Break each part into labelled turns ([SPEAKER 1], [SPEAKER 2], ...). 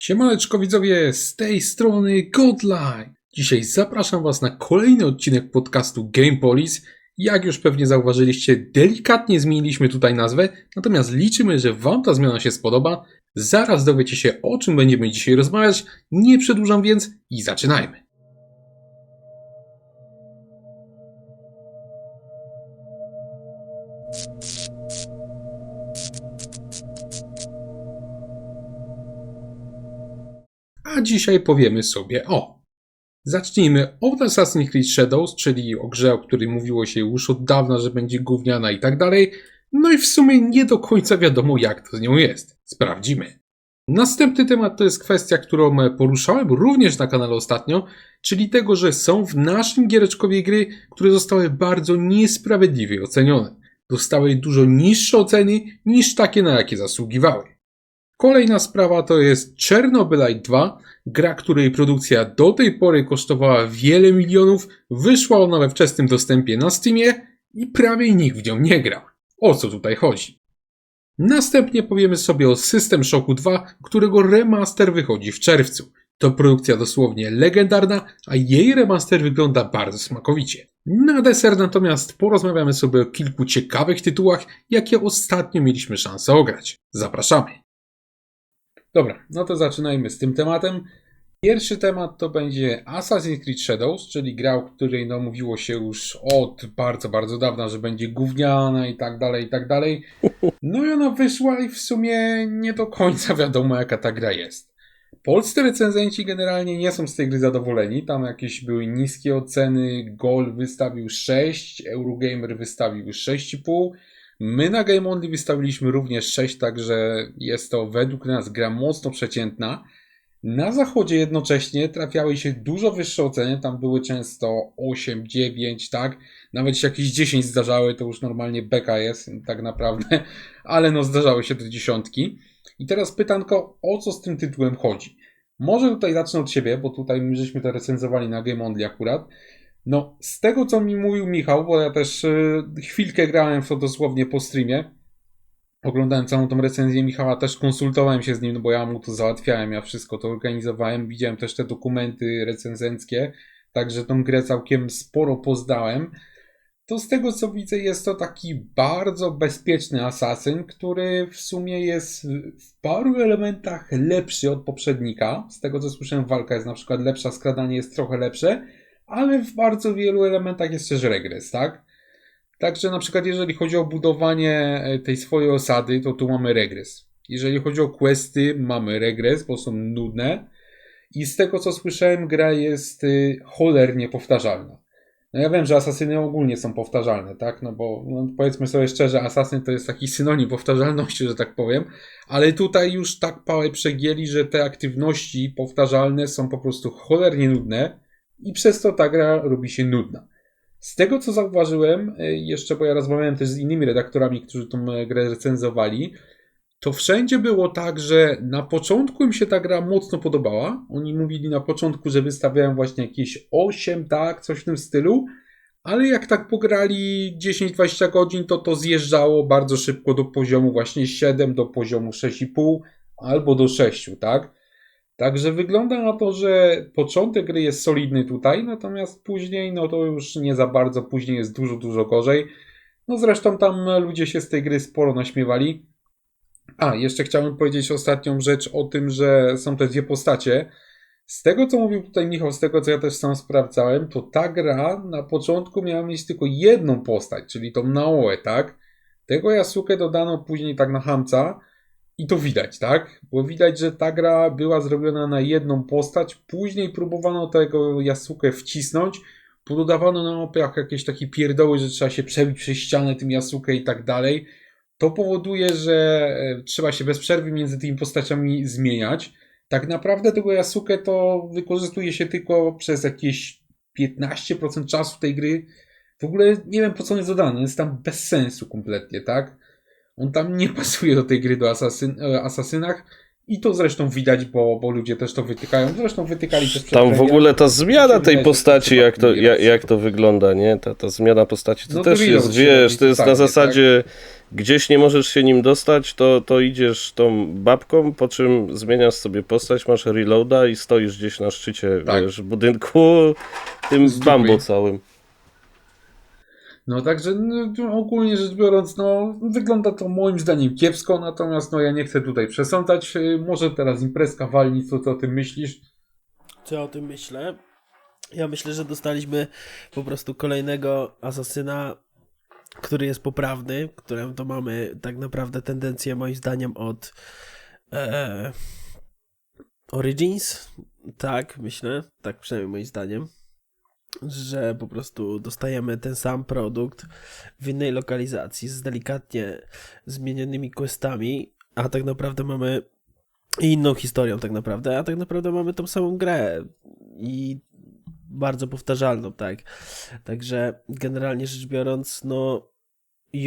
[SPEAKER 1] Siemaneczko widzowie, z tej strony Godline. Dzisiaj zapraszam Was na kolejny odcinek podcastu Game Police. Jak już pewnie zauważyliście, delikatnie zmieniliśmy tutaj nazwę, natomiast liczymy, że Wam ta zmiana się spodoba. Zaraz dowiecie się, o czym będziemy dzisiaj rozmawiać. Nie przedłużam więc i zaczynajmy. A dzisiaj powiemy sobie zacznijmy od Assassin's Creed Shadows, czyli o grze, o której mówiło się już od dawna, że będzie gówniana i tak dalej. No i w sumie nie do końca wiadomo, jak to z nią jest. Sprawdzimy. Następny temat to jest kwestia, którą poruszałem również na kanale ostatnio, czyli tego, że są w naszym giereczkowie gry, które zostały bardzo niesprawiedliwie ocenione. Dostały dużo niższe oceny niż takie, na jakie zasługiwały. Kolejna sprawa to jest Chernobylite 2, gra, której produkcja do tej pory kosztowała wiele milionów, wyszła ona we wczesnym dostępie na Steamie i prawie nikt w nią nie gra. O co tutaj chodzi? Następnie powiemy sobie o System Shocku 2, którego remaster wychodzi w czerwcu. To produkcja dosłownie legendarna, a jej remaster wygląda bardzo smakowicie. Na deser natomiast porozmawiamy sobie o kilku ciekawych tytułach, jakie ostatnio mieliśmy szansę ograć. Zapraszamy! Dobra, no to zaczynajmy z tym tematem. Pierwszy temat to będzie Assassin's Creed Shadows, czyli gra, o której mówiło się już od bardzo, bardzo dawna, że będzie gówniana i tak dalej, i tak dalej. No i ona wyszła i w sumie nie do końca wiadomo, jaka ta gra jest. Polscy recenzenci generalnie nie są z tej gry zadowoleni, tam jakieś były niskie oceny, Goal wystawił 6, Eurogamer wystawił 6,5. My na Game Only wystawiliśmy również 6, także jest to według nas gra mocno przeciętna. Na zachodzie jednocześnie trafiały się dużo wyższe oceny, tam były często 8, 9, tak? Nawet się jakieś 10 zdarzały, to już normalnie beka jest, tak naprawdę, ale no zdarzały się te dziesiątki. I teraz pytanko, o co z tym tytułem chodzi? Może tutaj zacznę od siebie, bo tutaj my żeśmy to recenzowali na Game Only akurat. No, z tego co mi mówił Michał, bo ja też chwilkę grałem w to dosłownie po streamie, oglądałem całą tą recenzję Michała, też konsultowałem się z nim, no bo ja mu to załatwiałem, ja wszystko to organizowałem, widziałem też te dokumenty recenzenckie, także tą grę całkiem sporo poznałem. To z tego co widzę jest to taki bardzo bezpieczny asasyn, który w sumie jest w paru elementach lepszy od poprzednika. Z tego co słyszałem, walka jest na przykład lepsza, skradanie jest trochę lepsze, ale w bardzo wielu elementach jest też regres, tak? Także na przykład jeżeli chodzi o budowanie tej swojej osady, to tu mamy regres. Jeżeli chodzi o questy, mamy regres, bo są nudne. I z tego co słyszałem, gra jest cholernie powtarzalna. No ja wiem, że asasyny ogólnie są powtarzalne, tak? No bo no powiedzmy sobie szczerze, asasyn to jest taki synonim powtarzalności, że tak powiem. Ale tutaj już tak pałę przegięli, że te aktywności powtarzalne są po prostu cholernie nudne i przez to ta gra robi się nudna. Z tego co zauważyłem, jeszcze bo ja rozmawiałem też z innymi redaktorami, którzy tą grę recenzowali, to wszędzie było tak, że na początku im się ta gra mocno podobała. Oni mówili na początku, że wystawiają właśnie jakieś 8, tak, coś w tym stylu, ale jak tak pograli 10-20 godzin, to zjeżdżało bardzo szybko do poziomu właśnie 7, do poziomu 6,5 albo do 6, tak? Także wygląda na to, że początek gry jest solidny tutaj, natomiast później, no to już nie za bardzo, później jest dużo, dużo gorzej. No zresztą tam ludzie się z tej gry sporo naśmiewali. A, jeszcze chciałem powiedzieć ostatnią rzecz o tym, że są te dwie postacie. Z tego, co mówił tutaj Michał, z tego, co ja też sam sprawdzałem, to ta gra na początku miała mieć tylko jedną postać, czyli tą Naoe, tak? Tego Yasuke dodano później tak na hamca i to widać, tak? Bo widać, że ta gra była zrobiona na jedną postać, później próbowano tego Yasuke wcisnąć, pododawano na mapach jakieś takie pierdoły, że trzeba się przebić przez ścianę tym Yasuke i tak dalej. To powoduje, że trzeba się bez przerwy między tymi postaciami zmieniać. Tak naprawdę tego Yasuke to wykorzystuje się tylko przez jakieś 15% czasu tej gry. W ogóle nie wiem po co on jest dodany, jest tam bez sensu kompletnie, tak? On tam nie pasuje do tej gry do asasynach I to zresztą widać, bo ludzie też to wytykają. Zresztą wytykali też przed
[SPEAKER 2] Tam w
[SPEAKER 1] premierą.
[SPEAKER 2] ogóle ta zmiana tej
[SPEAKER 1] Wydaje,
[SPEAKER 2] postaci,
[SPEAKER 1] że
[SPEAKER 2] jak to wygląda, nie? Ta zmiana postaci, to
[SPEAKER 1] No
[SPEAKER 2] też
[SPEAKER 1] to
[SPEAKER 2] jest,
[SPEAKER 1] reload się
[SPEAKER 2] wiesz,
[SPEAKER 1] robi
[SPEAKER 2] to jest na
[SPEAKER 1] totalnie,
[SPEAKER 2] zasadzie gdzieś nie możesz się nim dostać, to idziesz tą babką, po czym zmieniasz sobie postać, masz reloada i stoisz gdzieś na szczycie,
[SPEAKER 1] Tak.
[SPEAKER 2] wiesz, budynku tym
[SPEAKER 1] Z dupy.
[SPEAKER 2] bambo całym.
[SPEAKER 1] No także ogólnie rzecz biorąc, no wygląda to moim zdaniem kiepsko, natomiast no ja nie chcę tutaj przesądzać. Może teraz imprezka walni, co ty o tym myślisz?
[SPEAKER 3] Co ja o tym myślę? Ja myślę, że dostaliśmy po prostu kolejnego asasyna, który jest poprawny, którym to mamy tak naprawdę tendencję moim zdaniem od Origins. Tak, myślę, tak przynajmniej moim zdaniem, że po prostu dostajemy ten sam produkt w innej lokalizacji z delikatnie zmienionymi questami, a tak naprawdę mamy i inną historią tak naprawdę, a tak naprawdę mamy tą samą grę i bardzo powtarzalną, tak. Także generalnie rzecz biorąc, no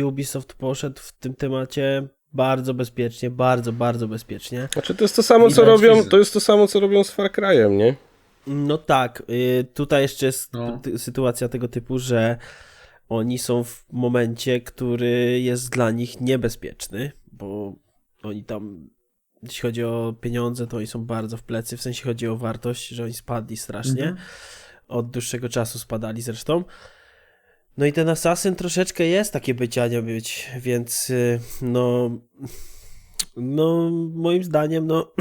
[SPEAKER 3] Ubisoft poszedł w tym temacie bardzo bezpiecznie, bardzo bezpiecznie.
[SPEAKER 2] Znaczy to jest to samo, co
[SPEAKER 1] Widać
[SPEAKER 2] robią,
[SPEAKER 1] wizy.
[SPEAKER 2] to jest to samo, co robią z Far Cry'em, nie?
[SPEAKER 3] No tak, tutaj jeszcze jest
[SPEAKER 1] No.
[SPEAKER 3] sytuacja tego typu, że oni są w momencie, który jest dla nich niebezpieczny, bo oni tam, jeśli chodzi o pieniądze, to oni są bardzo w plecy, w sensie chodzi o wartość, że oni spadli strasznie. Od dłuższego czasu spadali zresztą. No i ten asasyn troszeczkę jest takie być, a nie być, więc no moim zdaniem, no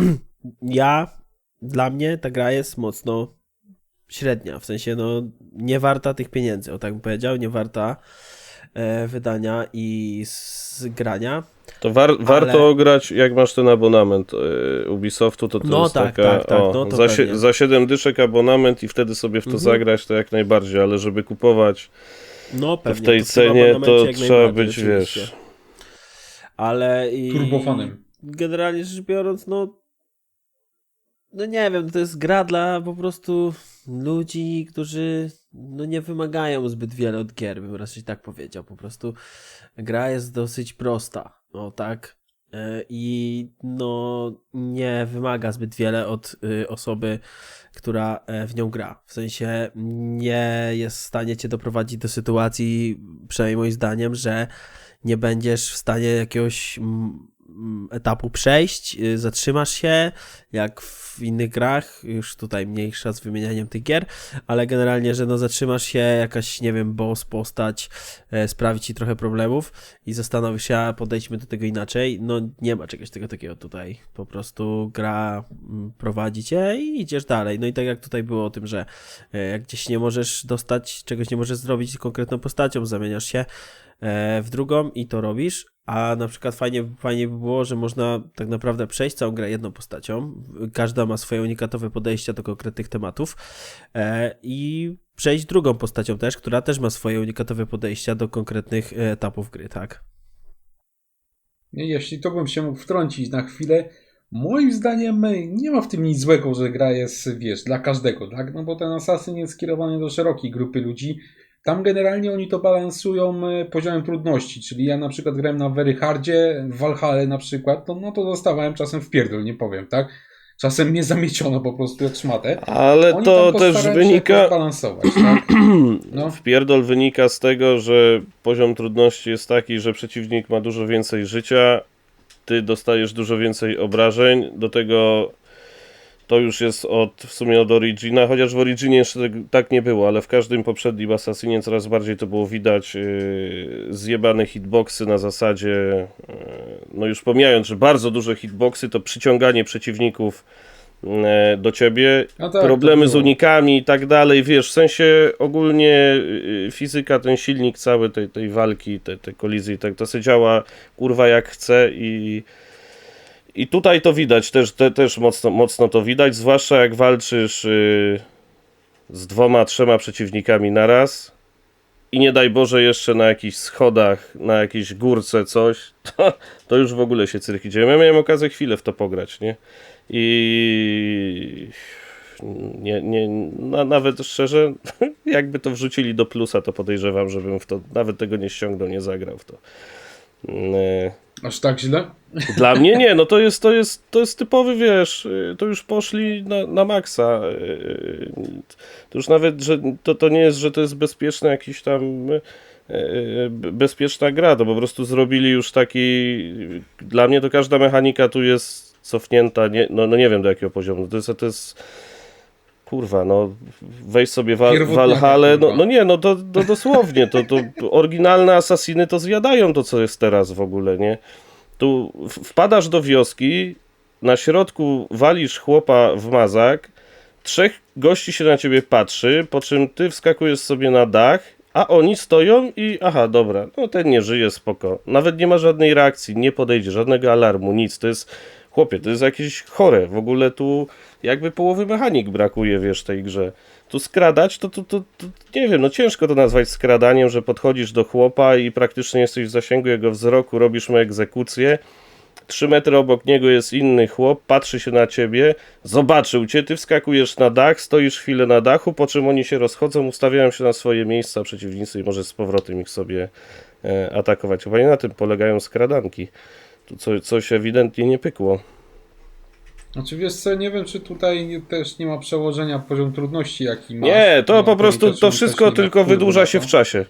[SPEAKER 3] dla mnie ta gra jest mocno średnia, w sensie no nie warta tych pieniędzy, o tak bym powiedział, nie warta wydania i grania.
[SPEAKER 2] To warto grać, jak masz ten abonament Ubisoftu, to
[SPEAKER 3] No
[SPEAKER 2] jest
[SPEAKER 3] tak,
[SPEAKER 2] taka,
[SPEAKER 3] tak, no to pewnie.
[SPEAKER 2] za 7 dyszek abonament i wtedy sobie w to zagrać, to jak najbardziej, ale żeby kupować
[SPEAKER 3] No
[SPEAKER 2] to
[SPEAKER 3] pewnie,
[SPEAKER 2] w tej
[SPEAKER 3] to w tym
[SPEAKER 2] cenie, to
[SPEAKER 3] abonamencie jak
[SPEAKER 2] trzeba
[SPEAKER 3] najbardziej,
[SPEAKER 2] być,
[SPEAKER 3] oczywiście.
[SPEAKER 2] wiesz...
[SPEAKER 3] Ale
[SPEAKER 1] Turbofanem.
[SPEAKER 3] generalnie rzecz biorąc, no nie wiem, to jest gra dla po prostu ludzi, którzy no nie wymagają zbyt wiele od gier, bym raczej tak powiedział. Po prostu gra jest dosyć prosta, no tak. I no nie wymaga zbyt wiele od osoby, która w nią gra. W sensie nie jest w stanie cię doprowadzić do sytuacji, przynajmniej moim zdaniem, że nie będziesz w stanie jakiegoś etapu przejść, zatrzymasz się, jak w innych grach, już tutaj mniejsza z wymienianiem tych gier, ale generalnie, że no zatrzymasz się, jakaś, nie wiem, boss, postać, sprawi ci trochę problemów i zastanowisz się, a podejdźmy do tego inaczej, no nie ma czegoś takiego tutaj, po prostu gra prowadzi cię i idziesz dalej, no i tak jak tutaj było o tym, że jak gdzieś nie możesz dostać, czegoś nie możesz zrobić z konkretną postacią, zamieniasz się w drugą i to robisz, a na przykład fajnie by było, że można tak naprawdę przejść całą grę jedną postacią, każda ma swoje unikatowe podejścia do konkretnych tematów i przejść drugą postacią też, która też ma swoje unikatowe podejścia do konkretnych etapów gry, tak?
[SPEAKER 1] Jeśli to bym się mógł wtrącić na chwilę, moim zdaniem nie ma w tym nic złego, że gra jest, wiesz, dla każdego, tak? No bo ten Assassin jest skierowany do szerokiej grupy ludzi. Tam generalnie oni to balansują poziomem trudności, czyli ja na przykład grałem na Very Hardzie, w Valhalla na przykład, no to dostawałem czasem w pierdol, nie powiem, tak? Czasem mnie zamieciono po prostu jak szmatę.
[SPEAKER 2] Ale
[SPEAKER 1] Oni
[SPEAKER 2] to
[SPEAKER 1] tam
[SPEAKER 2] też
[SPEAKER 1] postarają się
[SPEAKER 2] wynika...
[SPEAKER 1] jakoś balansować, tak? No.
[SPEAKER 2] Wpierdol wynika z tego, że poziom trudności jest taki, że przeciwnik ma dużo więcej życia, ty dostajesz dużo więcej obrażeń, do tego to już jest w sumie od Origina, chociaż w Originie jeszcze tak nie było, ale w każdym poprzednim Assassinie coraz bardziej to było widać, zjebane hitboxy na zasadzie, no już pomijając, że bardzo duże hitboxy, to przyciąganie przeciwników do ciebie,
[SPEAKER 1] No tak,
[SPEAKER 2] problemy
[SPEAKER 1] to
[SPEAKER 2] z
[SPEAKER 1] było.
[SPEAKER 2] unikami i tak dalej, wiesz, w sensie ogólnie fizyka, ten silnik cały tej walki, tej kolizji, tak to się działa kurwa jak chce i tutaj to widać, też mocno to widać, zwłaszcza jak walczysz z 2-3 przeciwnikami naraz i nie daj Boże jeszcze na jakichś schodach, na jakiejś górce coś, to już w ogóle się cyrki dzieją. Ja miałem okazję chwilę w to pograć, nie? I nawet szczerze, jakby to wrzucili do plusa, to podejrzewam, żebym w to nawet tego nie ściągnął, nie zagrał w to.
[SPEAKER 1] Aż tak źle?
[SPEAKER 2] Dla mnie nie, no to jest typowy, wiesz, to już poszli na maksa. To już nawet, że to nie jest, że to jest bezpieczny jakiś tam bezpieczna gra, to po prostu zrobili już taki, dla mnie to każda mechanika tu jest cofnięta, no nie wiem do jakiego poziomu, to jest kurwa, no weź sobie Valhalla, no nie, no to dosłownie, to oryginalne Assassiny to zjadają to, co jest teraz w ogóle, nie? Tu wpadasz do wioski, na środku walisz chłopa w mazak, 3 gości się na ciebie patrzy, po czym ty wskakujesz sobie na dach, a oni stoją i aha, dobra, no ten nie żyje, spoko. Nawet nie ma żadnej reakcji, nie podejdzie, żadnego alarmu, nic, to jest, chłopie, to jest jakieś chore, w ogóle tu jakby połowy mechanik brakuje, wiesz, w tej grze. Tu skradać, to nie wiem, no ciężko to nazwać skradaniem, że podchodzisz do chłopa i praktycznie jesteś w zasięgu jego wzroku, robisz mu egzekucję, 3 metry obok niego jest inny chłop, patrzy się na ciebie, zobaczył cię, ty wskakujesz na dach, stoisz chwilę na dachu, po czym oni się rozchodzą, ustawiają się na swoje miejsca przeciwnicy i możesz z powrotem ich sobie atakować. Chyba nie na tym polegają skradanki. Tu coś ewidentnie nie pykło.
[SPEAKER 1] Znaczy wiesz co, nie wiem czy tutaj też nie ma przełożenia poziom trudności jaki masz.
[SPEAKER 2] Nie, to
[SPEAKER 1] No,
[SPEAKER 2] po prostu
[SPEAKER 1] też
[SPEAKER 2] to
[SPEAKER 1] nie
[SPEAKER 2] wszystko
[SPEAKER 1] ma
[SPEAKER 2] tylko
[SPEAKER 1] wpływu
[SPEAKER 2] wydłuża
[SPEAKER 1] na
[SPEAKER 2] się
[SPEAKER 1] to.
[SPEAKER 2] w czasie.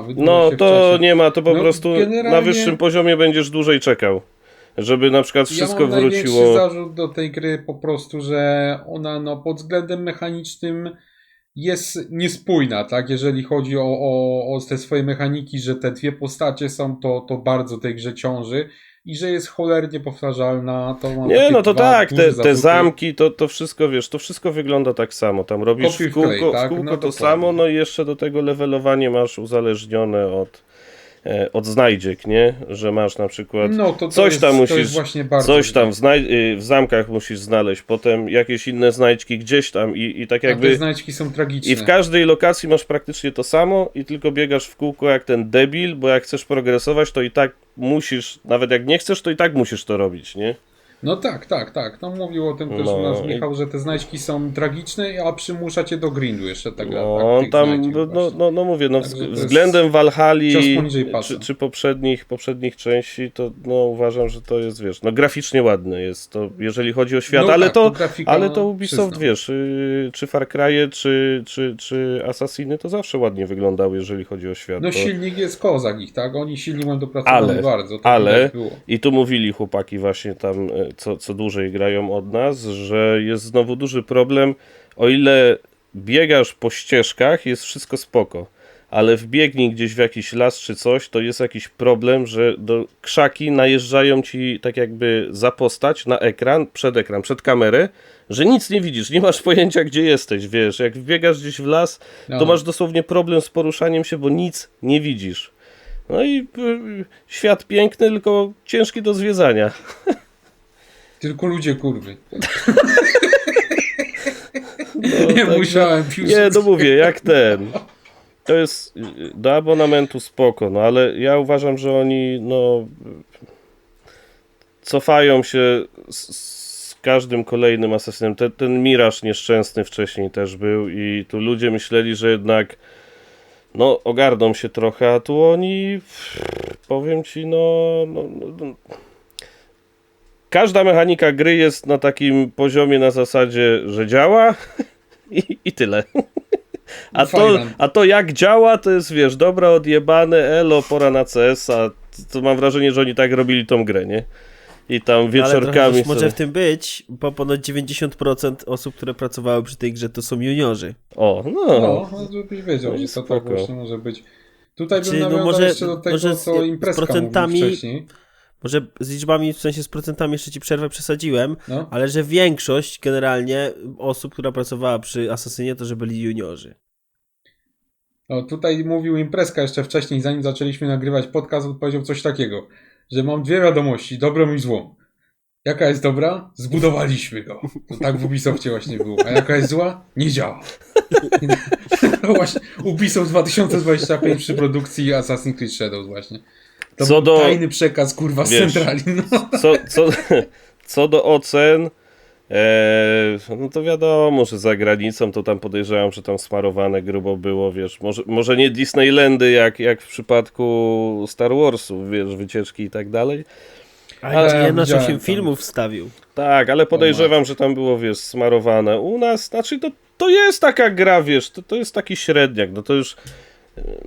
[SPEAKER 1] Wydłuża
[SPEAKER 2] No
[SPEAKER 1] się w
[SPEAKER 2] to
[SPEAKER 1] czasie.
[SPEAKER 2] nie ma, to po
[SPEAKER 1] No,
[SPEAKER 2] prostu
[SPEAKER 1] generalnie-
[SPEAKER 2] na wyższym poziomie będziesz dłużej czekał. Żeby na przykład wszystko
[SPEAKER 1] ja mam największy
[SPEAKER 2] wróciło.
[SPEAKER 1] zarzut do tej gry po prostu, że ona pod względem mechanicznym jest niespójna, tak? Jeżeli chodzi o te swoje mechaniki, że te dwie postacie są, to bardzo tej grze ciąży i że jest cholernie powtarzalna. To mam
[SPEAKER 2] Nie,
[SPEAKER 1] takie
[SPEAKER 2] no to
[SPEAKER 1] dwa
[SPEAKER 2] tak,
[SPEAKER 1] duże
[SPEAKER 2] te
[SPEAKER 1] zarzuty.
[SPEAKER 2] zamki, to wszystko, wiesz, to wszystko wygląda tak samo. Tam robisz
[SPEAKER 1] Kopiuj
[SPEAKER 2] w kółko,
[SPEAKER 1] wklej, tak?
[SPEAKER 2] w kółko
[SPEAKER 1] No
[SPEAKER 2] to
[SPEAKER 1] dokładnie.
[SPEAKER 2] samo, no i jeszcze do tego levelowanie masz uzależnione od znajdziek, nie? Że masz na przykład
[SPEAKER 1] No to
[SPEAKER 2] coś
[SPEAKER 1] jest,
[SPEAKER 2] tam
[SPEAKER 1] to
[SPEAKER 2] musisz,
[SPEAKER 1] jest właśnie bardzo
[SPEAKER 2] coś tam w zamkach musisz znaleźć, potem jakieś inne znajdźki gdzieś tam i tak
[SPEAKER 1] A te
[SPEAKER 2] jakby
[SPEAKER 1] znajdźki są tragiczne.
[SPEAKER 2] i w każdej lokacji masz praktycznie to samo i tylko biegasz w kółko jak ten debil, bo jak chcesz progresować, to i tak musisz, nawet jak nie chcesz, to i tak musisz to robić, nie?
[SPEAKER 1] No tak. No mówił o tym też
[SPEAKER 2] No
[SPEAKER 1] u nas
[SPEAKER 2] i-
[SPEAKER 1] Michał, że te znajdźki są tragiczne, a przymusza cię do grindu jeszcze ta gra.
[SPEAKER 2] No,
[SPEAKER 1] tak, tych
[SPEAKER 2] tam,
[SPEAKER 1] znajdźek właśnie.
[SPEAKER 2] no mówię, no
[SPEAKER 1] Także to jest
[SPEAKER 2] względem
[SPEAKER 1] cios
[SPEAKER 2] Valhalli
[SPEAKER 1] poniżej pasa.
[SPEAKER 2] czy poprzednich części, to no uważam, że to jest, wiesz, no graficznie ładne jest to, jeżeli chodzi o świat,
[SPEAKER 1] No
[SPEAKER 2] ale
[SPEAKER 1] tak,
[SPEAKER 2] to
[SPEAKER 1] grafika,
[SPEAKER 2] ale to Ubisoft,
[SPEAKER 1] przyznam.
[SPEAKER 2] wiesz, czy Far Cry'e, czy Assassiny to zawsze ładnie wyglądały, jeżeli chodzi o świat.
[SPEAKER 1] No
[SPEAKER 2] to...
[SPEAKER 1] silnik jest kozak ich, tak? Oni silnik mają dopracowany
[SPEAKER 2] Ale-
[SPEAKER 1] bardzo. To
[SPEAKER 2] ale-
[SPEAKER 1] widać było.
[SPEAKER 2] I tu mówili chłopaki właśnie tam, co dłużej grają od nas, że jest znowu duży problem, o ile biegasz po ścieżkach, jest wszystko spoko, ale wbiegnij gdzieś w jakiś las czy coś, to jest jakiś problem, że do krzaki najeżdżają ci tak jakby za postać na ekran, przed kamerę, że nic nie widzisz, nie masz pojęcia gdzie jesteś, wiesz, jak wbiegasz gdzieś w las, to
[SPEAKER 1] No.
[SPEAKER 2] masz dosłownie problem z poruszaniem się, bo nic nie widzisz. No i świat piękny, tylko ciężki do zwiedzania.
[SPEAKER 1] Tylko ludzie kurwy.
[SPEAKER 2] No,
[SPEAKER 1] Nie
[SPEAKER 2] także-
[SPEAKER 1] musiałem pił.
[SPEAKER 2] Nie, no mówię, jak ten. To jest do abonamentu spoko, no ale ja uważam, że oni no cofają się z każdym kolejnym asesynem. Ten Mirage nieszczęsny wcześniej też był i tu ludzie myśleli, że jednak no ogarną się trochę, a tu oni powiem ci, no. Każda mechanika gry jest na takim poziomie na zasadzie, że działa i tyle. A to jak działa, to jest, wiesz, dobra, odjebane, elo, pora na CS-a. To mam wrażenie, że oni tak robili tą grę, nie? I tam
[SPEAKER 3] Ale trochę
[SPEAKER 2] wieczorkami
[SPEAKER 3] też może
[SPEAKER 2] sobie...
[SPEAKER 3] w tym być, bo ponoć 90% osób, które pracowały przy tej grze, to są juniorzy.
[SPEAKER 2] O,
[SPEAKER 1] No, żebyś wiedział,
[SPEAKER 2] No i
[SPEAKER 1] że to tak
[SPEAKER 2] spoko.
[SPEAKER 1] właśnie może być. Tutaj bym
[SPEAKER 3] Znaczy, no
[SPEAKER 1] nawiązał
[SPEAKER 3] może-
[SPEAKER 1] jeszcze do tego,
[SPEAKER 3] może
[SPEAKER 1] co
[SPEAKER 3] z
[SPEAKER 1] imprezka
[SPEAKER 3] procentami-
[SPEAKER 1] mówił wcześniej.
[SPEAKER 3] Może z liczbami, w sensie z procentami jeszcze ci przerwę przesadziłem,
[SPEAKER 1] No.
[SPEAKER 3] ale że większość generalnie osób, która pracowała przy Asasynie, to że byli juniorzy.
[SPEAKER 1] No, tutaj mówił imprezka jeszcze wcześniej, zanim zaczęliśmy nagrywać podcast, powiedział coś takiego, że mam dwie wiadomości, dobrą i złą. Jaka jest dobra? Zbudowaliśmy go. To tak w Ubisoftie właśnie było. A jaka jest zła? Nie działa. No właśnie, Ubisoft 2025 przy produkcji Assassin's Creed Shadows właśnie. To
[SPEAKER 2] Co
[SPEAKER 1] był
[SPEAKER 2] do-
[SPEAKER 1] tajny przekaz, kurwa, z
[SPEAKER 2] wiesz,
[SPEAKER 1] centrali. No.
[SPEAKER 2] co do ocen, No to wiadomo, że za granicą to tam podejrzewam, że tam smarowane grubo było, wiesz, może nie Disneylandy jak w przypadku Star Warsów, wiesz, wycieczki i tak dalej.
[SPEAKER 3] A
[SPEAKER 1] widziałem
[SPEAKER 3] 8
[SPEAKER 1] tam.
[SPEAKER 3] filmów wstawił.
[SPEAKER 2] Tak, ale podejrzewam, że tam było, wiesz, smarowane. U nas, znaczy to jest taka gra, wiesz, to jest taki średniak, no to już...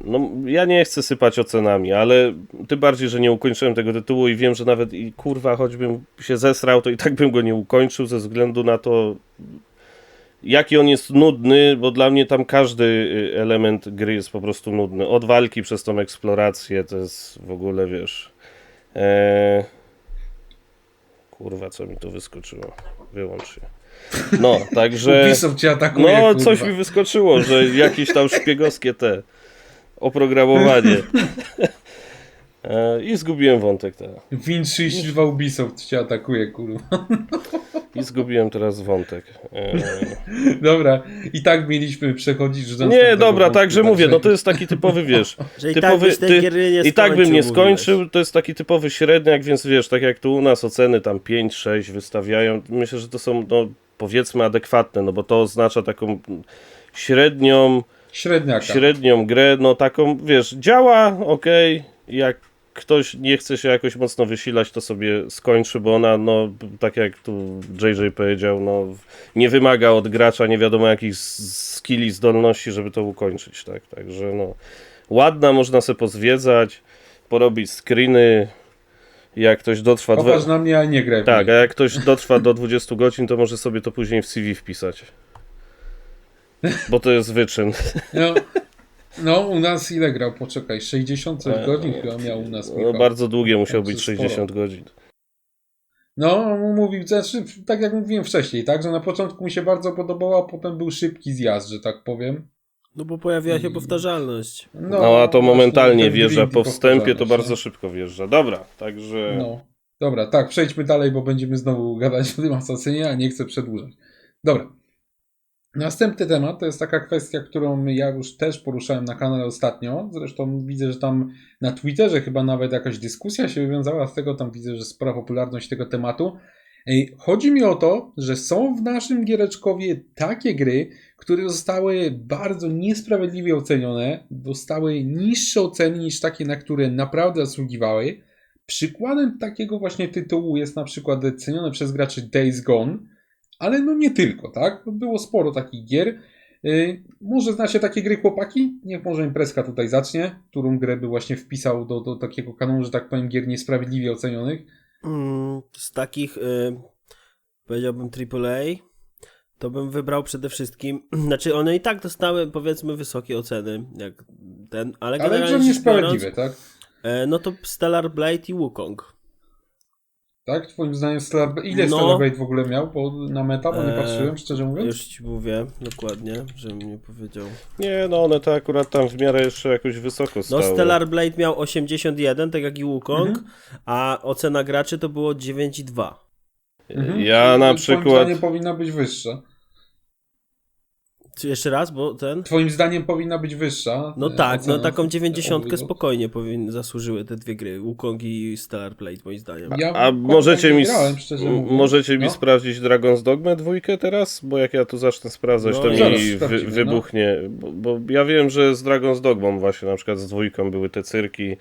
[SPEAKER 2] No, ja nie chcę sypać ocenami, ale tym bardziej, że nie ukończyłem tego tytułu i wiem, że nawet i kurwa, choćbym się zesrał, to i tak bym go nie ukończył ze względu na to, jaki on jest nudny, bo dla mnie tam każdy element gry jest po prostu nudny. Od walki przez tą eksplorację to jest w ogóle, wiesz... Kurwa, co mi tu wyskoczyło? Wyłącz się. No, także...
[SPEAKER 1] Ubisoft cię atakuje,
[SPEAKER 2] No,
[SPEAKER 1] kurwa.
[SPEAKER 2] coś mi wyskoczyło, że jakieś tam szpiegowskie te oprogramowanie. I zgubiłem wątek teraz.
[SPEAKER 1] Win 32 Ubisoft cię atakuje, kurwa.
[SPEAKER 2] I zgubiłem teraz wątek.
[SPEAKER 1] Dobra, i tak mieliśmy przechodzić do
[SPEAKER 2] Nie,
[SPEAKER 1] następnego
[SPEAKER 2] dobra,
[SPEAKER 1] wątku,
[SPEAKER 2] także mówię, no to jest taki typowy, wiesz,
[SPEAKER 3] Że i
[SPEAKER 2] typowy,
[SPEAKER 3] tak byś tej gry nie
[SPEAKER 2] i tak bym nie
[SPEAKER 3] skończył,
[SPEAKER 2] skończył, to jest taki typowy średniak, więc wiesz, tak jak tu u nas oceny tam 5-6 wystawiają, myślę, że to są, no powiedzmy adekwatne, no bo to oznacza taką średnią
[SPEAKER 1] Średniaka.
[SPEAKER 2] grę, no taką, wiesz, działa, okej, jak ktoś nie chce się jakoś mocno wysilać, to sobie skończy, bo ona, no, tak jak tu JJ powiedział, no, nie wymaga od gracza nie wiadomo jakich skilli, zdolności, żeby to ukończyć, tak, także no, ładna, można sobie pozwiedzać, porobić screeny, jak ktoś dotrwa...
[SPEAKER 1] Popatrz na mnie, a nie graj w
[SPEAKER 2] Tak, a
[SPEAKER 1] mnie.
[SPEAKER 2] jak ktoś dotrwa do 20 godzin, to może sobie to później w CV wpisać. Bo to jest wyczyn.
[SPEAKER 1] No, u nas ile grał? Poczekaj, 60 coś godzin chyba miał u nas
[SPEAKER 2] No,
[SPEAKER 1] Michał.
[SPEAKER 2] bardzo długie musiał
[SPEAKER 1] Także
[SPEAKER 2] być 60
[SPEAKER 1] sporo.
[SPEAKER 2] godzin.
[SPEAKER 1] No, mówił, znaczy, tak jak mówiłem wcześniej, tak, że na początku mi się bardzo podobało, a potem był szybki zjazd, że tak powiem.
[SPEAKER 3] No bo pojawiła się powtarzalność.
[SPEAKER 2] No a to
[SPEAKER 1] właśnie,
[SPEAKER 2] momentalnie
[SPEAKER 1] ten
[SPEAKER 2] wjeżdża
[SPEAKER 1] grind i
[SPEAKER 2] po wstępie, to
[SPEAKER 1] powtarzalność,
[SPEAKER 2] bardzo
[SPEAKER 1] nie?
[SPEAKER 2] szybko wjeżdża. Dobra, także...
[SPEAKER 1] No. Dobra, tak, przejdźmy dalej, bo będziemy znowu gadać o tym Assassinie, a nie chcę przedłużać. Dobra. Następny temat to jest taka kwestia, którą ja już też poruszałem na kanale ostatnio. Zresztą widzę, że tam na Twitterze chyba nawet jakaś dyskusja się wywiązała z tego. Tam widzę, że spora popularność tego tematu. Chodzi mi o to, że są w naszym giereczkowie takie gry, które zostały bardzo niesprawiedliwie ocenione, dostały niższe oceny niż takie, na które naprawdę zasługiwały. Przykładem takiego właśnie tytułu jest na przykład cenione przez graczy Days Gone, ale no nie tylko, tak? Było sporo takich gier. Może znacie takie gry, chłopaki? Niech może Imprezka tutaj zacznie, którą grę by właśnie wpisał do takiego kanonu, że tak powiem, gier niesprawiedliwie ocenionych.
[SPEAKER 3] Z takich, powiedziałbym AAA, to bym wybrał przede wszystkim, znaczy one i tak dostały, powiedzmy, wysokie oceny, jak ten, ale
[SPEAKER 1] Ale
[SPEAKER 3] generalnie
[SPEAKER 1] że
[SPEAKER 3] rzecz
[SPEAKER 1] niesprawiedliwe,
[SPEAKER 3] biorąc,
[SPEAKER 1] tak?
[SPEAKER 3] no to Stellar Blade i Wukong.
[SPEAKER 1] Tak? Twoim zdaniem ile
[SPEAKER 3] No.
[SPEAKER 1] Stellar Blade w ogóle miał na meta? Bo nie patrzyłem, szczerze mówiąc.
[SPEAKER 3] Już ci mówię dokładnie, żebym nie powiedział.
[SPEAKER 2] Nie, no one to akurat tam w miarę jeszcze jakoś wysoko
[SPEAKER 3] No
[SPEAKER 2] stały.
[SPEAKER 3] Stellar Blade miał 81, tak jak i Wukong, a ocena graczy to było 9,2.
[SPEAKER 2] Ja na
[SPEAKER 1] Twoim
[SPEAKER 2] przykład...
[SPEAKER 1] zdaniem powinna być wyższa.
[SPEAKER 3] Czy jeszcze raz, bo ten...
[SPEAKER 1] Twoim zdaniem powinna być wyższa.
[SPEAKER 3] No tak,
[SPEAKER 1] ocena
[SPEAKER 3] no taką 90
[SPEAKER 1] ogólnie.
[SPEAKER 3] spokojnie zasłużyły te dwie gry, Wukong i Stellar Blade moim zdaniem.
[SPEAKER 1] Ja
[SPEAKER 2] A
[SPEAKER 1] w
[SPEAKER 2] możecie
[SPEAKER 1] nie
[SPEAKER 2] mi,
[SPEAKER 1] grałem, szczerze mówiąc.
[SPEAKER 2] możecie mi
[SPEAKER 1] No.
[SPEAKER 2] sprawdzić Dragon's Dogma 2 teraz? Bo jak ja tu zacznę sprawdzać,
[SPEAKER 3] No
[SPEAKER 2] to
[SPEAKER 3] i
[SPEAKER 2] mi
[SPEAKER 1] zaraz sprawdzimy,
[SPEAKER 2] wybuchnie. Bo ja wiem, że z Dragon's Dogmą właśnie na przykład z 2 były te cyrki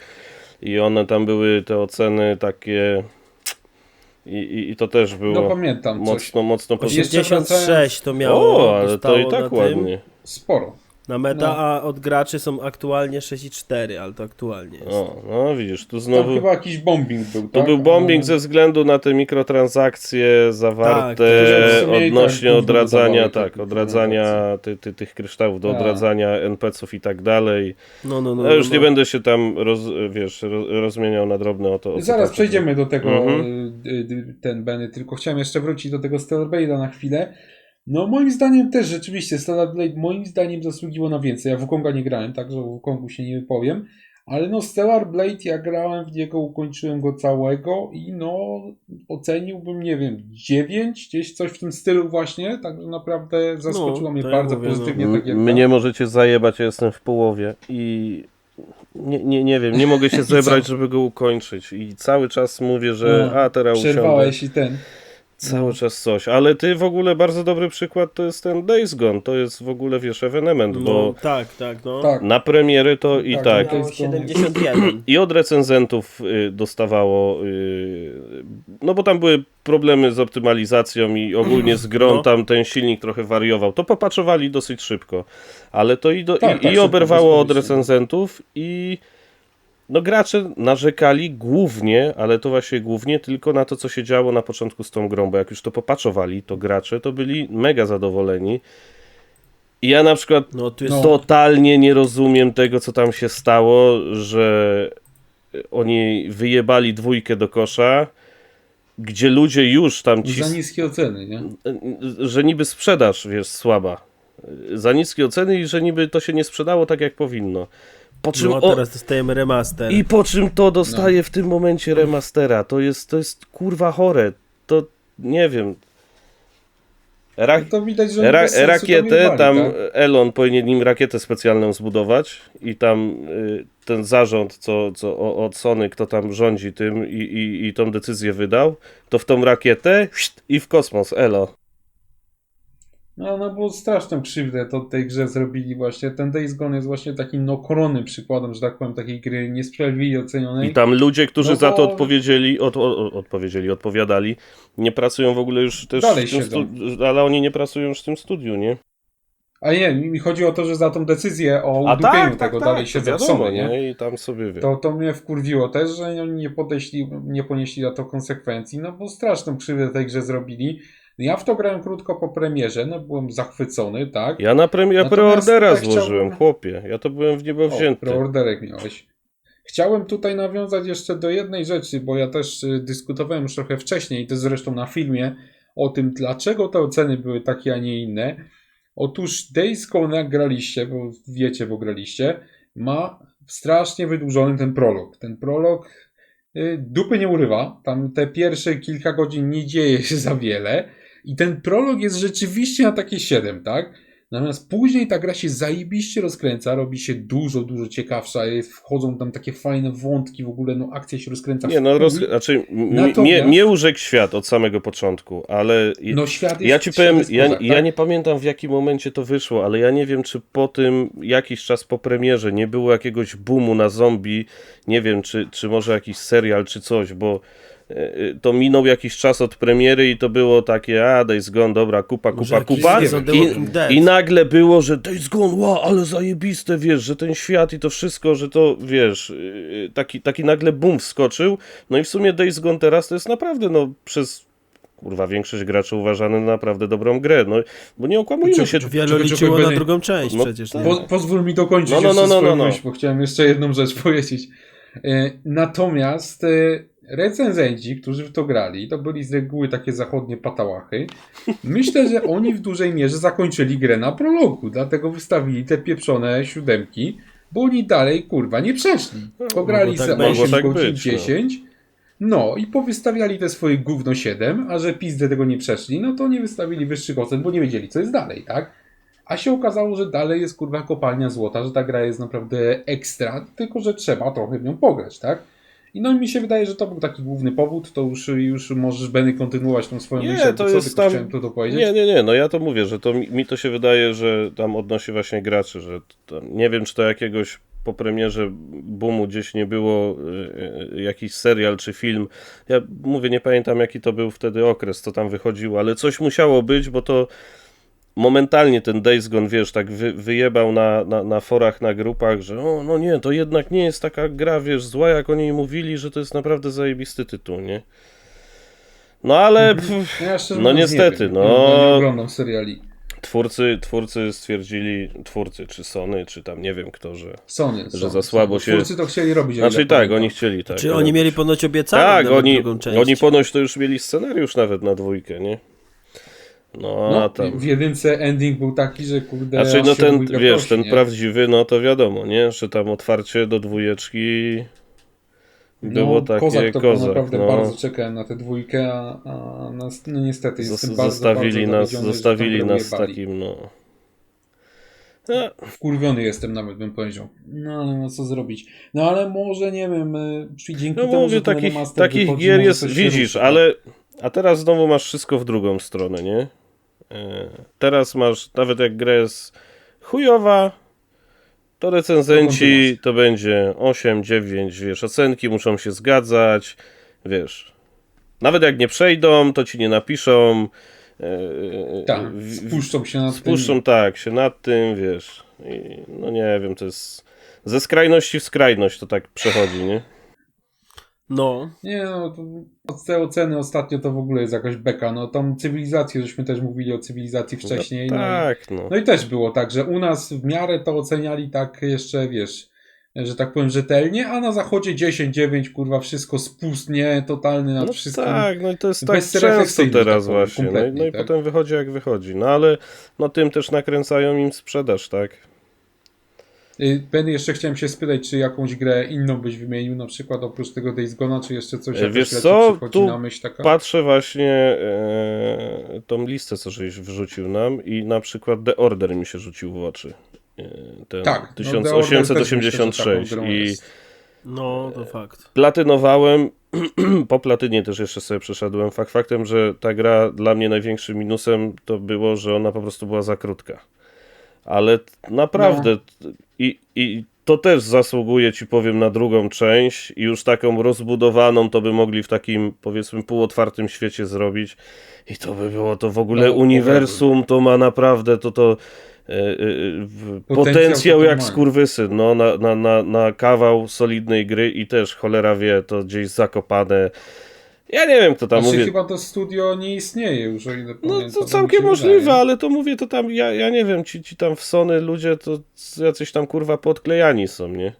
[SPEAKER 2] i one tam były te oceny takie i to też było
[SPEAKER 1] No pamiętam coś.
[SPEAKER 2] mocno
[SPEAKER 1] Jeszcze
[SPEAKER 3] 86 to miało,
[SPEAKER 2] O, ale to
[SPEAKER 3] dostało
[SPEAKER 2] i tak
[SPEAKER 3] na tym,
[SPEAKER 2] ładnie.
[SPEAKER 1] Sporo.
[SPEAKER 3] na meta,
[SPEAKER 1] No.
[SPEAKER 3] a od graczy są aktualnie 6,4, ale to aktualnie jest.
[SPEAKER 2] O, no widzisz, tu
[SPEAKER 1] Tam
[SPEAKER 2] znowu...
[SPEAKER 1] chyba jakiś bombing był,
[SPEAKER 2] To
[SPEAKER 1] tak?
[SPEAKER 2] był bombing
[SPEAKER 1] No.
[SPEAKER 2] ze względu na te mikrotransakcje zawarte
[SPEAKER 1] to w sumie i
[SPEAKER 2] odnośnie
[SPEAKER 1] tak
[SPEAKER 2] odradzania,
[SPEAKER 1] budowały te
[SPEAKER 2] odradzania tych kryształów do
[SPEAKER 1] Tak.
[SPEAKER 2] odradzania NPC-ów i tak dalej.
[SPEAKER 3] No,
[SPEAKER 2] Ja już nie będę się tam rozmieniał na drobne o to. O co
[SPEAKER 1] Zaraz
[SPEAKER 2] chodzi.
[SPEAKER 1] przejdziemy do tego,
[SPEAKER 2] Mhm.
[SPEAKER 1] ten Benny, tylko chciałem jeszcze wrócić do tego Stellar Blade'a na chwilę. No moim zdaniem też rzeczywiście Stellar Blade moim zdaniem zasługiwał na więcej. Ja w Wukonga nie grałem, także o Wukongu się nie wypowiem. Ale no Stellar Blade, ja grałem w niego, ukończyłem go całego i no oceniłbym, nie wiem, 9, gdzieś coś w tym stylu właśnie, także naprawdę zaskoczyło mnie
[SPEAKER 3] to ja
[SPEAKER 1] bardzo
[SPEAKER 3] mówię,
[SPEAKER 1] pozytywnie tak jak
[SPEAKER 2] Mnie możecie zajebać, ja jestem w połowie i nie wiem, nie mogę się zebrać, żeby go ukończyć i cały czas mówię, że
[SPEAKER 1] No,
[SPEAKER 2] teraz usiądę.
[SPEAKER 1] przerwałeś i ten.
[SPEAKER 2] Cały czas coś, ale ty w ogóle bardzo dobry przykład to jest ten Days Gone, to jest w ogóle, wiesz, ewenement,
[SPEAKER 3] No,
[SPEAKER 2] bo
[SPEAKER 3] tak, no.
[SPEAKER 1] Tak.
[SPEAKER 2] na premiery to i
[SPEAKER 1] Tak,
[SPEAKER 2] tak,
[SPEAKER 1] to
[SPEAKER 3] Miało
[SPEAKER 1] jest
[SPEAKER 3] 71.
[SPEAKER 2] i od recenzentów dostawało, no bo tam były problemy z optymalizacją i ogólnie z grą,
[SPEAKER 3] No.
[SPEAKER 2] tam ten silnik trochę wariował, to popaczowali dosyć szybko, ale to
[SPEAKER 1] Tak,
[SPEAKER 2] i
[SPEAKER 1] szybko,
[SPEAKER 2] oberwało od
[SPEAKER 1] błyskawicznie.
[SPEAKER 2] recenzentów i no gracze narzekali głównie, ale to właśnie głównie tylko na to, co się działo na początku z tą grą, bo jak już to popaczowali, to gracze to byli mega zadowoleni. I ja na przykład
[SPEAKER 3] No, tu jest...
[SPEAKER 1] No.
[SPEAKER 2] totalnie nie rozumiem tego, co tam się stało, że oni wyjebali 2 do kosza, gdzie ludzie już tam
[SPEAKER 1] Za niskie oceny, nie?
[SPEAKER 2] że niby sprzedaż, wiesz, słaba. Za niskie oceny i że niby to się nie sprzedało tak, jak powinno. Po czym
[SPEAKER 3] No, teraz dostajemy remaster.
[SPEAKER 2] I po czym to dostaje w tym momencie remastera. To jest kurwa chore. To nie wiem.
[SPEAKER 1] No to widać, że bez sensu to
[SPEAKER 2] Rakietę,
[SPEAKER 1] wyjebali,
[SPEAKER 2] tam
[SPEAKER 1] tak?
[SPEAKER 2] Elon powinien im rakietę specjalną zbudować i tam ten zarząd, od Sony, kto tam rządzi tym i tą decyzję wydał, to w tą rakietę i w kosmos, elo.
[SPEAKER 1] No bo straszną krzywdę to tej grze zrobili właśnie. Ten Days Gone jest właśnie takim koronnym przykładem, że tak powiem, takiej gry niesprawiedliwie ocenionej.
[SPEAKER 2] I tam ludzie, którzy
[SPEAKER 1] No
[SPEAKER 2] za to
[SPEAKER 1] bo-
[SPEAKER 2] odpowiadali, nie pracują w ogóle już też
[SPEAKER 1] Dalej
[SPEAKER 2] w tym
[SPEAKER 1] siedzą.
[SPEAKER 2] ale oni nie pracują już w tym studiu, nie?
[SPEAKER 1] A nie, mi chodzi o to, że za tą decyzję o udupieniu tego dalej
[SPEAKER 2] to
[SPEAKER 1] siedzą w
[SPEAKER 2] wiadomo,
[SPEAKER 1] Sony, nie?
[SPEAKER 2] nie? I tam sobie wie.
[SPEAKER 1] To mnie wkurwiło też, że oni nie ponieśli na to konsekwencji, no bo straszną krzywdę tej grze zrobili. Ja w to grałem krótko po premierze, no byłem zachwycony, tak?
[SPEAKER 2] Ja
[SPEAKER 1] Natomiast
[SPEAKER 2] preordera
[SPEAKER 1] tutaj
[SPEAKER 2] złożyłem,
[SPEAKER 1] chciałbym-
[SPEAKER 2] chłopie. Ja to byłem w niebo wzięty.
[SPEAKER 1] Preorderek miałeś. Chciałem tutaj nawiązać jeszcze do jednej rzeczy, bo ja też dyskutowałem już trochę wcześniej, to zresztą na filmie, o tym, dlaczego te oceny były takie, a nie inne. Otóż Days Gone, jak graliście, bo wiecie, bo graliście, ma strasznie wydłużony ten prolog. Ten prolog dupy nie urywa, tam te pierwsze kilka godzin nie dzieje się za wiele i ten prolog jest rzeczywiście na takie 7, tak? Natomiast później ta gra się zajebiście rozkręca, robi się dużo ciekawsza, wchodzą tam takie fajne wątki, w ogóle no akcja się rozkręca.
[SPEAKER 2] Nie, no znaczy
[SPEAKER 1] Natomiast-
[SPEAKER 2] mnie urzekł świat od samego początku, ale
[SPEAKER 1] No świat jest,
[SPEAKER 2] ja ci powiem,
[SPEAKER 1] świat jest kozak,
[SPEAKER 2] ja
[SPEAKER 1] tak?
[SPEAKER 2] nie pamiętam w jakim momencie to wyszło, ale ja nie wiem, czy po tym jakiś czas po premierze nie było jakiegoś boomu na zombie, nie wiem, czy może jakiś serial, czy coś, bo to minął jakiś czas od premiery i to było takie, Days Gone, dobra, kupa.
[SPEAKER 3] The Walking Dead.
[SPEAKER 2] I nagle było, że Days Gone, wow, ale zajebiste, wiesz, że ten świat i to wszystko, że to, wiesz, taki nagle boom wskoczył. No i w sumie Days Gone teraz to jest naprawdę, no, przez kurwa większość graczy uważany na naprawdę dobrą grę, no, bo nie okłamujmy się.
[SPEAKER 3] Wielu
[SPEAKER 1] Czekaj,
[SPEAKER 3] liczyło na
[SPEAKER 1] Benny.
[SPEAKER 3] drugą część
[SPEAKER 2] No,
[SPEAKER 3] przecież.
[SPEAKER 2] tak.
[SPEAKER 3] Nie?
[SPEAKER 1] Pozwól mi dokończyć
[SPEAKER 2] No,
[SPEAKER 1] jeszcze swoją
[SPEAKER 2] no.
[SPEAKER 1] myśl, bo chciałem jeszcze jedną rzecz powiedzieć. Natomiast recenzenci, którzy w to grali, to byli z reguły takie zachodnie patałachy. Myślę, że oni w dużej mierze zakończyli grę na prologu, dlatego wystawili te pieprzone 7, bo oni dalej, kurwa, nie przeszli. Pograli
[SPEAKER 3] Mogło tak
[SPEAKER 1] za
[SPEAKER 3] być.
[SPEAKER 1] 8
[SPEAKER 2] Mogło tak
[SPEAKER 1] godzin,
[SPEAKER 2] być, no.
[SPEAKER 1] 10. No i powystawiali te swoje gówno 7, a że pizdę tego nie przeszli, no to nie wystawili wyższych ocen, bo nie wiedzieli, co jest dalej, tak? A się okazało, że dalej jest kurwa kopalnia złota, że ta gra jest naprawdę ekstra, tylko że trzeba trochę w nią pograć, tak? I no mi się wydaje, że to był taki główny powód, to już możesz, Benny, kontynuować tą swoją
[SPEAKER 2] Nie,
[SPEAKER 1] myśl,
[SPEAKER 2] to
[SPEAKER 1] co
[SPEAKER 2] jest
[SPEAKER 1] tylko
[SPEAKER 2] tam-
[SPEAKER 1] chciałem to dopowiedzieć.
[SPEAKER 2] Nie, no ja to mówię, że to mi to się wydaje, że tam odnosi właśnie graczy, że to, nie wiem, czy to jakiegoś po premierze boomu gdzieś nie było jakiś serial czy film. Ja mówię, nie pamiętam jaki to był wtedy okres, co tam wychodziło, ale coś musiało być, bo to momentalnie ten Days Gone, wiesz, tak wyjebał na forach, na grupach, że no nie, to jednak nie jest taka gra, wiesz, zła, jak oni mówili, że to jest naprawdę zajebisty tytuł, nie? No ale
[SPEAKER 1] Ja szczerze
[SPEAKER 2] no
[SPEAKER 1] mówiąc
[SPEAKER 2] niestety,
[SPEAKER 1] nie wiem.
[SPEAKER 2] no.
[SPEAKER 1] Ja nie oglądam seriali.
[SPEAKER 2] twórcy stwierdzili, czy Sony, czy tam nie wiem kto, że
[SPEAKER 1] Sony.
[SPEAKER 2] za słabo się-
[SPEAKER 1] Twórcy to chcieli robić. o ile
[SPEAKER 2] znaczy tak,
[SPEAKER 1] pamiętam.
[SPEAKER 2] oni chcieli tak.
[SPEAKER 3] Czy oni mieli ponoć obiecane
[SPEAKER 2] tak,
[SPEAKER 3] nawet
[SPEAKER 2] oni
[SPEAKER 3] drugą część?
[SPEAKER 2] ponoć to już mieli scenariusz nawet na 2, nie? No, a
[SPEAKER 1] No,
[SPEAKER 2] tam.
[SPEAKER 1] w jedynce ending był taki, że kurde...
[SPEAKER 2] Znaczy, no
[SPEAKER 1] aż się
[SPEAKER 2] ten,
[SPEAKER 1] dwójka
[SPEAKER 2] wiesz,
[SPEAKER 1] prosi,
[SPEAKER 2] ten
[SPEAKER 1] nie?
[SPEAKER 2] prawdziwy, no to wiadomo, nie? Że tam otwarcie do 2 było takie
[SPEAKER 1] kozak to było naprawdę
[SPEAKER 2] no.
[SPEAKER 1] bardzo czekałem na tę 2, no niestety jestem bardzo
[SPEAKER 2] Zostawili nas,
[SPEAKER 1] zawiedziony, że
[SPEAKER 2] zostawili
[SPEAKER 1] tą grę
[SPEAKER 2] nas
[SPEAKER 1] ujebali.
[SPEAKER 2] takim, no.
[SPEAKER 1] Wkurwiony jestem nawet, bym powiedział. No ale no co zrobić. No ale może, nie wiem, dzięki
[SPEAKER 2] No
[SPEAKER 1] temu,
[SPEAKER 2] mówię,
[SPEAKER 1] że ten
[SPEAKER 2] takich
[SPEAKER 1] remaster
[SPEAKER 2] takich
[SPEAKER 1] wychodzi,
[SPEAKER 2] gier
[SPEAKER 1] może
[SPEAKER 2] jest,
[SPEAKER 1] coś się
[SPEAKER 2] widzisz,
[SPEAKER 1] ruszy,
[SPEAKER 2] ale A teraz znowu masz wszystko w drugą stronę, nie? Teraz masz, nawet jak gra jest chujowa, to recenzenci to będzie 8, 9, wiesz, ocenki muszą się zgadzać, wiesz. Nawet jak nie przejdą, to ci nie napiszą.
[SPEAKER 1] Tak, spuszczą się na
[SPEAKER 2] Spuszczą tak, się nad tym, wiesz. I, no nie wiem, to jest ze skrajności w skrajność to tak przechodzi, nie?
[SPEAKER 3] No,
[SPEAKER 1] Nie no, te oceny ostatnio to w ogóle jest jakaś beka. No tą cywilizację, żeśmy też mówili o cywilizacji wcześniej.
[SPEAKER 2] No, tak, no.
[SPEAKER 1] No i też było tak, że u nas w miarę to oceniali tak jeszcze, wiesz, że tak powiem rzetelnie, a na zachodzie 10-9, kurwa, wszystko spustnie, totalny nad
[SPEAKER 2] No
[SPEAKER 1] wszystkim.
[SPEAKER 2] tak, no i to jest tak często
[SPEAKER 1] bezrefleksyjny,
[SPEAKER 2] teraz
[SPEAKER 1] tak powiem,
[SPEAKER 2] właśnie. No,
[SPEAKER 1] kompletnie,
[SPEAKER 2] no i
[SPEAKER 1] tak.
[SPEAKER 2] potem wychodzi jak wychodzi. No ale no tym też nakręcają im sprzedaż, tak?
[SPEAKER 1] Ben, jeszcze chciałem się spytać, czy jakąś grę inną byś wymienił, na przykład oprócz tego Days Gone'a, czy jeszcze coś
[SPEAKER 2] Wiesz
[SPEAKER 1] jakoś leci
[SPEAKER 2] co,
[SPEAKER 1] przychodzi
[SPEAKER 2] tu
[SPEAKER 1] na myśl taka?
[SPEAKER 2] Patrzę właśnie tą listę, co żeś wrzucił nam i na przykład The Order mi się rzucił w oczy. Ten
[SPEAKER 1] Tak, no, The Order też myślę, że
[SPEAKER 2] 1886
[SPEAKER 1] taką grą
[SPEAKER 2] i
[SPEAKER 1] jest.
[SPEAKER 3] no, to fakt.
[SPEAKER 2] platynowałem, po platynie też jeszcze sobie przeszedłem. Faktem, że ta gra dla mnie największym minusem to było, że ona po prostu była za krótka. Ale naprawdę i to też zasługuje, ci powiem, na drugą część i już taką rozbudowaną to by mogli w takim, powiedzmy, półotwartym świecie zrobić i to by było to w ogóle
[SPEAKER 1] No,
[SPEAKER 2] uniwersum, to ma naprawdę potencjał
[SPEAKER 1] to
[SPEAKER 2] jak
[SPEAKER 1] ma.
[SPEAKER 2] skurwysyn, no, na kawał solidnej gry i też cholera wie, to gdzieś zakopane. Ja nie wiem, kto tam
[SPEAKER 1] Znaczy
[SPEAKER 2] mówi.
[SPEAKER 1] chyba to studio nie istnieje już, o ile
[SPEAKER 2] No
[SPEAKER 1] pamiętam.
[SPEAKER 2] to
[SPEAKER 1] mi
[SPEAKER 2] całkiem
[SPEAKER 1] się
[SPEAKER 2] możliwe,
[SPEAKER 1] wydaje.
[SPEAKER 2] ale to mówię, to tam, ja nie wiem, ci tam w Sony ludzie to jacyś tam kurwa podklejani są, nie?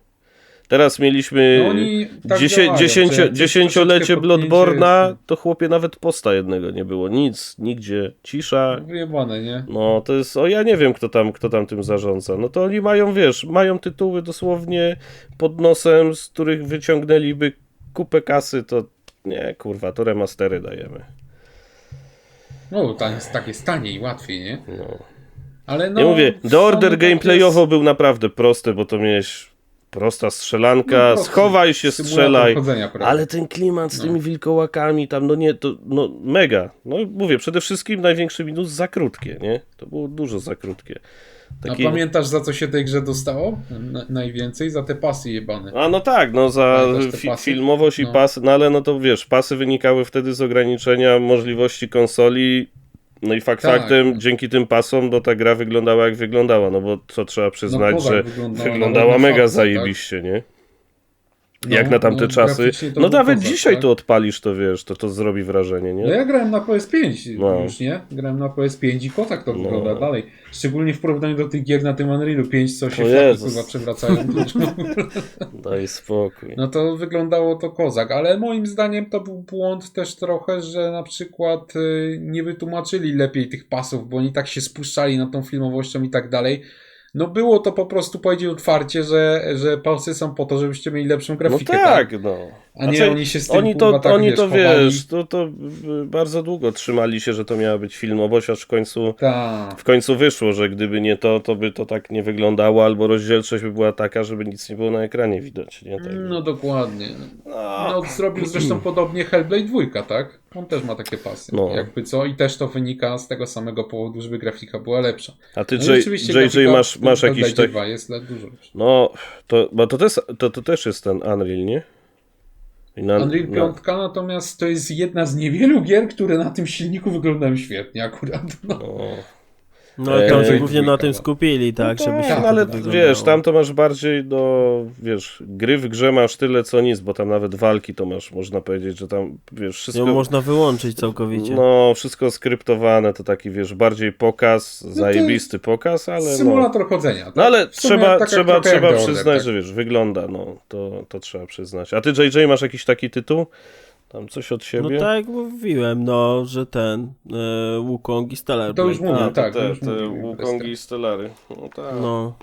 [SPEAKER 2] Teraz mieliśmy
[SPEAKER 1] No oni tak działają, że
[SPEAKER 2] dziesięciolecie
[SPEAKER 1] troszeczkę
[SPEAKER 2] Bloodborne'a,
[SPEAKER 1] podpięcie
[SPEAKER 2] to chłopie nawet posta jednego nie było, nic, nigdzie, cisza.
[SPEAKER 1] wyjebane, nie?
[SPEAKER 2] No to jest, ja nie wiem kto tam tym zarządza, no to oni mają, wiesz, mają tytuły dosłownie pod nosem, z których wyciągnęliby kupę kasy, to nie, kurwa, to remastery dajemy.
[SPEAKER 1] No, tak jest taniej, łatwiej, nie?
[SPEAKER 2] No.
[SPEAKER 1] Ale no...
[SPEAKER 2] Ja mówię, The Order
[SPEAKER 1] tak
[SPEAKER 2] gameplayowo
[SPEAKER 1] jest.
[SPEAKER 2] był naprawdę prosty, bo to miałeś prosta strzelanka,
[SPEAKER 1] No, prosty
[SPEAKER 2] schowaj się,
[SPEAKER 1] symulator
[SPEAKER 2] strzelaj,
[SPEAKER 1] chodzenia, prawda?
[SPEAKER 2] ale ten klimat z
[SPEAKER 1] No.
[SPEAKER 2] tymi wilkołakami tam, no nie, to no mega. No mówię, przede wszystkim największy minus za krótkie, nie? To było dużo za krótkie.
[SPEAKER 1] A pamiętasz, za co się tej grze dostało? Najwięcej? Za te pasy jebane.
[SPEAKER 2] A no tak, no za
[SPEAKER 1] Pamiętasz te pasy?
[SPEAKER 2] filmowość i
[SPEAKER 1] No.
[SPEAKER 2] pasy, no ale no to wiesz, pasy wynikały wtedy z ograniczenia możliwości konsoli, no i
[SPEAKER 1] Tak.
[SPEAKER 2] faktem, dzięki tym pasom, no ta gra wyglądała jak wyglądała, no bo co trzeba przyznać,
[SPEAKER 1] kozak
[SPEAKER 2] że
[SPEAKER 1] wyglądała
[SPEAKER 2] wyglądała
[SPEAKER 1] na
[SPEAKER 2] mega
[SPEAKER 1] fakty,
[SPEAKER 2] zajebiście, nie?
[SPEAKER 1] No,
[SPEAKER 2] Jak na tamte czasy.
[SPEAKER 1] graficznie to
[SPEAKER 2] No
[SPEAKER 1] był
[SPEAKER 2] nawet
[SPEAKER 1] kozak,
[SPEAKER 2] dzisiaj
[SPEAKER 1] tak?
[SPEAKER 2] to odpalisz, to wiesz, to zrobi wrażenie,
[SPEAKER 1] No
[SPEAKER 2] nie?
[SPEAKER 1] ja grałem na PS5
[SPEAKER 2] No.
[SPEAKER 1] już, nie? Grałem na PS5 i kozak to
[SPEAKER 2] No.
[SPEAKER 1] wygląda dalej. Szczególnie w porównaniu do tych gier na tym Unrealu 5, co się
[SPEAKER 2] O
[SPEAKER 1] flaki,
[SPEAKER 2] Jezus.
[SPEAKER 1] kurwa przewracają.
[SPEAKER 2] Daj spokój.
[SPEAKER 1] No to wyglądało to kozak, ale moim zdaniem to był błąd też trochę, że na przykład nie wytłumaczyli lepiej tych pasów, bo oni tak się spuszczali nad tą filmowością i tak dalej. No było to po prostu powiedzieć otwarcie, że pasy są po to, żebyście mieli lepszą
[SPEAKER 2] No
[SPEAKER 1] grafikę.
[SPEAKER 2] tak, no.
[SPEAKER 1] A nie
[SPEAKER 2] co-
[SPEAKER 1] oni się z tym
[SPEAKER 2] Oni
[SPEAKER 1] kurwa,
[SPEAKER 2] to,
[SPEAKER 1] tak,
[SPEAKER 2] oni
[SPEAKER 1] wiesz,
[SPEAKER 2] to
[SPEAKER 1] chowali.
[SPEAKER 2] wiesz, to bardzo długo trzymali się, że to miała być filmowość, aż
[SPEAKER 1] Tak.
[SPEAKER 2] w końcu wyszło, że gdyby nie to, to by to tak nie wyglądało, albo rozdzielczość by była taka, żeby nic nie było na ekranie widać, nie? Tak.
[SPEAKER 1] No dokładnie.
[SPEAKER 2] No.
[SPEAKER 1] No zrobił zresztą podobnie Hellblade 2, tak? On też ma takie pasy.
[SPEAKER 2] No.
[SPEAKER 1] Jakby co i też to wynika z tego samego powodu, żeby grafika była lepsza.
[SPEAKER 2] A ty,
[SPEAKER 1] No i rzeczywiście
[SPEAKER 2] JJ,
[SPEAKER 1] grafika
[SPEAKER 2] masz
[SPEAKER 1] w
[SPEAKER 2] jakiś
[SPEAKER 1] Hellblade
[SPEAKER 2] tak...
[SPEAKER 1] 2 jest dużo lepsza.
[SPEAKER 2] No, bo to też jest ten Unreal, nie? I
[SPEAKER 1] Unreal 5 natomiast to jest jedna z niewielu gier, które na tym silniku wyglądają świetnie akurat. No.
[SPEAKER 2] No.
[SPEAKER 3] No ale tam się
[SPEAKER 2] Ej,
[SPEAKER 3] głównie na tym
[SPEAKER 1] dwójka,
[SPEAKER 3] skupili, tak, żeby
[SPEAKER 2] Tak,
[SPEAKER 3] się
[SPEAKER 2] no ale
[SPEAKER 3] wyglądało.
[SPEAKER 2] wiesz, tam to masz bardziej wiesz, gry w grze masz tyle co nic, bo tam nawet walki to masz, można powiedzieć, że tam, wiesz, wszystko...
[SPEAKER 3] Ją można wyłączyć całkowicie.
[SPEAKER 2] No, wszystko skryptowane, to taki, wiesz, bardziej pokaz, zajebisty pokaz, ale no...
[SPEAKER 1] Symulator chodzenia. Tak?
[SPEAKER 2] No ale
[SPEAKER 1] W sumie tak jak trochę jak
[SPEAKER 2] trzeba
[SPEAKER 1] The Order,
[SPEAKER 2] przyznać,
[SPEAKER 1] tak?
[SPEAKER 2] że wiesz, wygląda, no, to trzeba przyznać. A ty, JJ, masz jakiś taki tytuł? Tam coś od
[SPEAKER 3] No
[SPEAKER 2] siebie?
[SPEAKER 3] tak jak mówiłem, no, że ten Wukong i Stellar
[SPEAKER 1] To już
[SPEAKER 3] Blade,
[SPEAKER 1] mówię,
[SPEAKER 2] A,
[SPEAKER 1] tak,
[SPEAKER 2] te
[SPEAKER 1] już mówiłem,
[SPEAKER 2] Wukongi i Stellary. No tak.
[SPEAKER 3] No,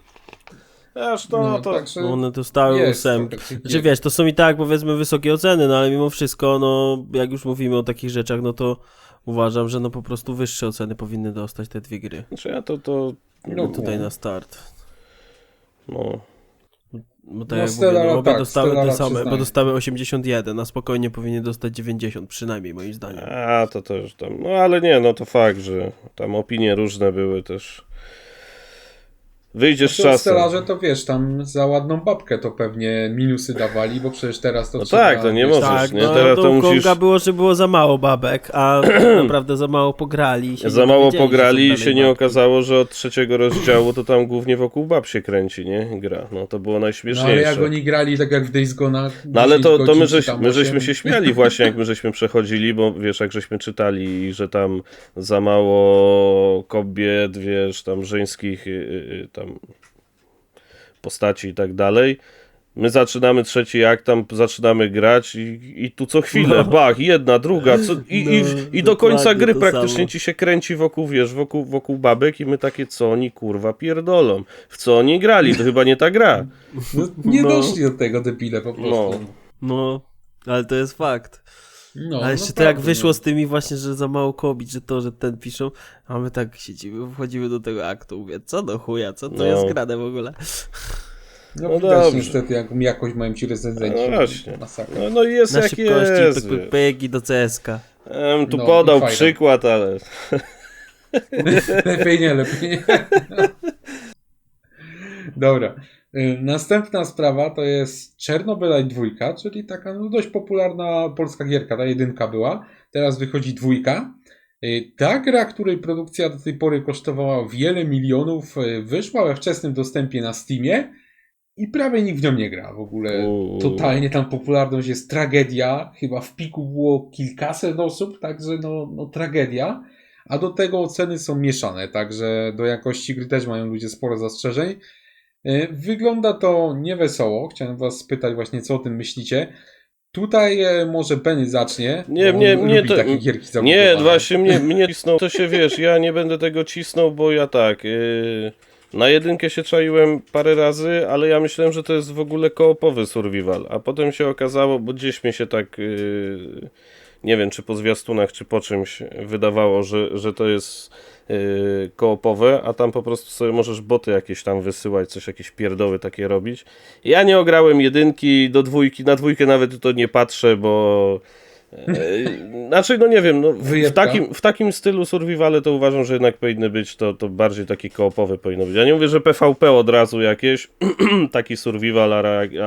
[SPEAKER 2] Aż
[SPEAKER 1] No,
[SPEAKER 2] to...
[SPEAKER 1] także
[SPEAKER 3] one dostały
[SPEAKER 1] jest
[SPEAKER 3] ósemki.
[SPEAKER 1] trochę tych
[SPEAKER 3] Znaczy
[SPEAKER 1] gier.
[SPEAKER 3] wiesz, to są i tak powiedzmy wysokie oceny, no ale mimo wszystko, no jak już mówimy o takich rzeczach, no to uważam, że no po prostu wyższe oceny powinny dostać te dwie gry.
[SPEAKER 2] Znaczy ja to
[SPEAKER 1] No,
[SPEAKER 3] Tutaj na start.
[SPEAKER 2] no.
[SPEAKER 3] Bo tak
[SPEAKER 1] No,
[SPEAKER 3] jak
[SPEAKER 1] Stellara
[SPEAKER 3] mówię, no, obie
[SPEAKER 1] tak,
[SPEAKER 3] dostały te
[SPEAKER 1] Stellara
[SPEAKER 3] same, bo
[SPEAKER 1] przyznaję.
[SPEAKER 3] dostały 81, a spokojnie powinien dostać 90, przynajmniej moim zdaniem.
[SPEAKER 2] A, to już tam. No ale nie, no to fakt, że tam opinie różne były też. Wyjdzie z
[SPEAKER 1] Znaczy o
[SPEAKER 2] czasem.
[SPEAKER 1] Stellarze to wiesz, tam za ładną babkę to pewnie minusy dawali, bo przecież teraz to
[SPEAKER 2] No
[SPEAKER 1] trzeba,
[SPEAKER 2] tak, to nie
[SPEAKER 1] wiesz,
[SPEAKER 2] możesz,
[SPEAKER 3] Tak,
[SPEAKER 2] nie?
[SPEAKER 3] no
[SPEAKER 2] Teraz
[SPEAKER 3] to
[SPEAKER 2] to
[SPEAKER 3] u
[SPEAKER 2] musisz-
[SPEAKER 3] Konga było, że było za mało babek, a naprawdę za mało pograli. i się
[SPEAKER 2] Za
[SPEAKER 3] nie
[SPEAKER 2] mało
[SPEAKER 3] dowiedzieli, że
[SPEAKER 2] pograli
[SPEAKER 3] są
[SPEAKER 2] i się
[SPEAKER 3] dalej
[SPEAKER 2] nie
[SPEAKER 3] babki.
[SPEAKER 2] okazało, że od trzeciego rozdziału to tam głównie wokół bab się kręci, nie? Gra. No to było
[SPEAKER 1] No ale
[SPEAKER 2] najśmieszniejsze.
[SPEAKER 1] jak oni grali tak jak w Days Gone,
[SPEAKER 2] No ale
[SPEAKER 1] 10
[SPEAKER 2] to
[SPEAKER 1] godzin,
[SPEAKER 2] my,
[SPEAKER 1] czy tam
[SPEAKER 2] my żeśmy
[SPEAKER 1] 8.
[SPEAKER 2] się śmiali właśnie, jak my żeśmy przechodzili, bo wiesz, jak żeśmy czytali, że tam za mało kobiet, wiesz, tam żeńskich tam postaci i tak dalej. My zaczynamy trzeci akt, tam zaczynamy grać i tu co chwilę,
[SPEAKER 3] No.
[SPEAKER 2] bach, jedna, druga, i do końca
[SPEAKER 3] dokładnie
[SPEAKER 2] gry
[SPEAKER 3] to
[SPEAKER 2] praktycznie
[SPEAKER 3] samo.
[SPEAKER 2] ci się kręci wokół, wiesz, wokół babek i my takie, co oni kurwa pierdolą, w co oni grali, to chyba nie ta gra.
[SPEAKER 1] No, nie
[SPEAKER 3] No.
[SPEAKER 1] doszli do tego debile po prostu.
[SPEAKER 3] No, ale to jest fakt.
[SPEAKER 1] No,
[SPEAKER 3] A jeszcze to
[SPEAKER 1] naprawdę,
[SPEAKER 3] jak wyszło
[SPEAKER 1] no.
[SPEAKER 3] z tymi właśnie, że za mało kobiet, że to, że ten piszą, a my tak siedzimy, wchodzimy do tego aktu, mówię, co do chuja, co to
[SPEAKER 2] No.
[SPEAKER 3] jest grane w ogóle?
[SPEAKER 1] No,
[SPEAKER 2] No
[SPEAKER 1] widać
[SPEAKER 2] dobrze.
[SPEAKER 1] niestety, jak jakoś mają ci recenzenci.
[SPEAKER 2] No właśnie.
[SPEAKER 1] Masakra.
[SPEAKER 2] No i jest
[SPEAKER 3] Na
[SPEAKER 2] jak
[SPEAKER 3] szybkości,
[SPEAKER 2] jest.
[SPEAKER 3] pyk, pyk, pyk i do CSK.
[SPEAKER 2] Tu
[SPEAKER 1] No, i
[SPEAKER 2] podał
[SPEAKER 1] fajne.
[SPEAKER 2] przykład, ale
[SPEAKER 1] Lepiej nie, lepiej nie. Dobra. Następna sprawa to jest Czernobylite 2, czyli taka no, dość popularna polska gierka. Ta jedynka była. Teraz wychodzi 2. Ta gra, której produkcja do tej pory kosztowała wiele milionów, wyszła we wczesnym dostępie na Steamie i prawie nikt w nią nie gra w ogóle. Totalnie tam popularność jest tragedia. Chyba w piku było kilkaset osób, także no tragedia. A do tego oceny są mieszane, także do jakości gry też mają ludzie sporo zastrzeżeń. Wygląda to niewesoło. Chciałem was spytać właśnie, co o tym myślicie. Tutaj może Benny zacznie.
[SPEAKER 2] Nie,
[SPEAKER 1] bo
[SPEAKER 2] nie,
[SPEAKER 1] on
[SPEAKER 2] nie,
[SPEAKER 1] lubi
[SPEAKER 2] to-
[SPEAKER 1] takie gierki
[SPEAKER 2] nie,
[SPEAKER 1] zabudowane.
[SPEAKER 2] właśnie mnie cisnął, to się wiesz, ja nie będę tego cisnął, bo ja tak, na jedynkę się czaiłem parę razy, ale ja myślałem, że to jest w ogóle koopowy survival, a potem się okazało, bo gdzieś mi się tak, nie wiem, czy po zwiastunach, czy po czymś wydawało, że to jest koopowe, a tam po prostu sobie możesz boty jakieś tam wysyłać, coś, jakieś pierdoły takie robić. Ja nie ograłem jedynki do 2, na 2 nawet to nie patrzę, bo znaczy, no nie wiem, no,
[SPEAKER 1] Wyjebka.
[SPEAKER 2] w takim stylu survivale to uważam, że jednak powinny być to bardziej takie koopowe powinno być. Ja nie mówię, że PvP od razu jakieś, taki survival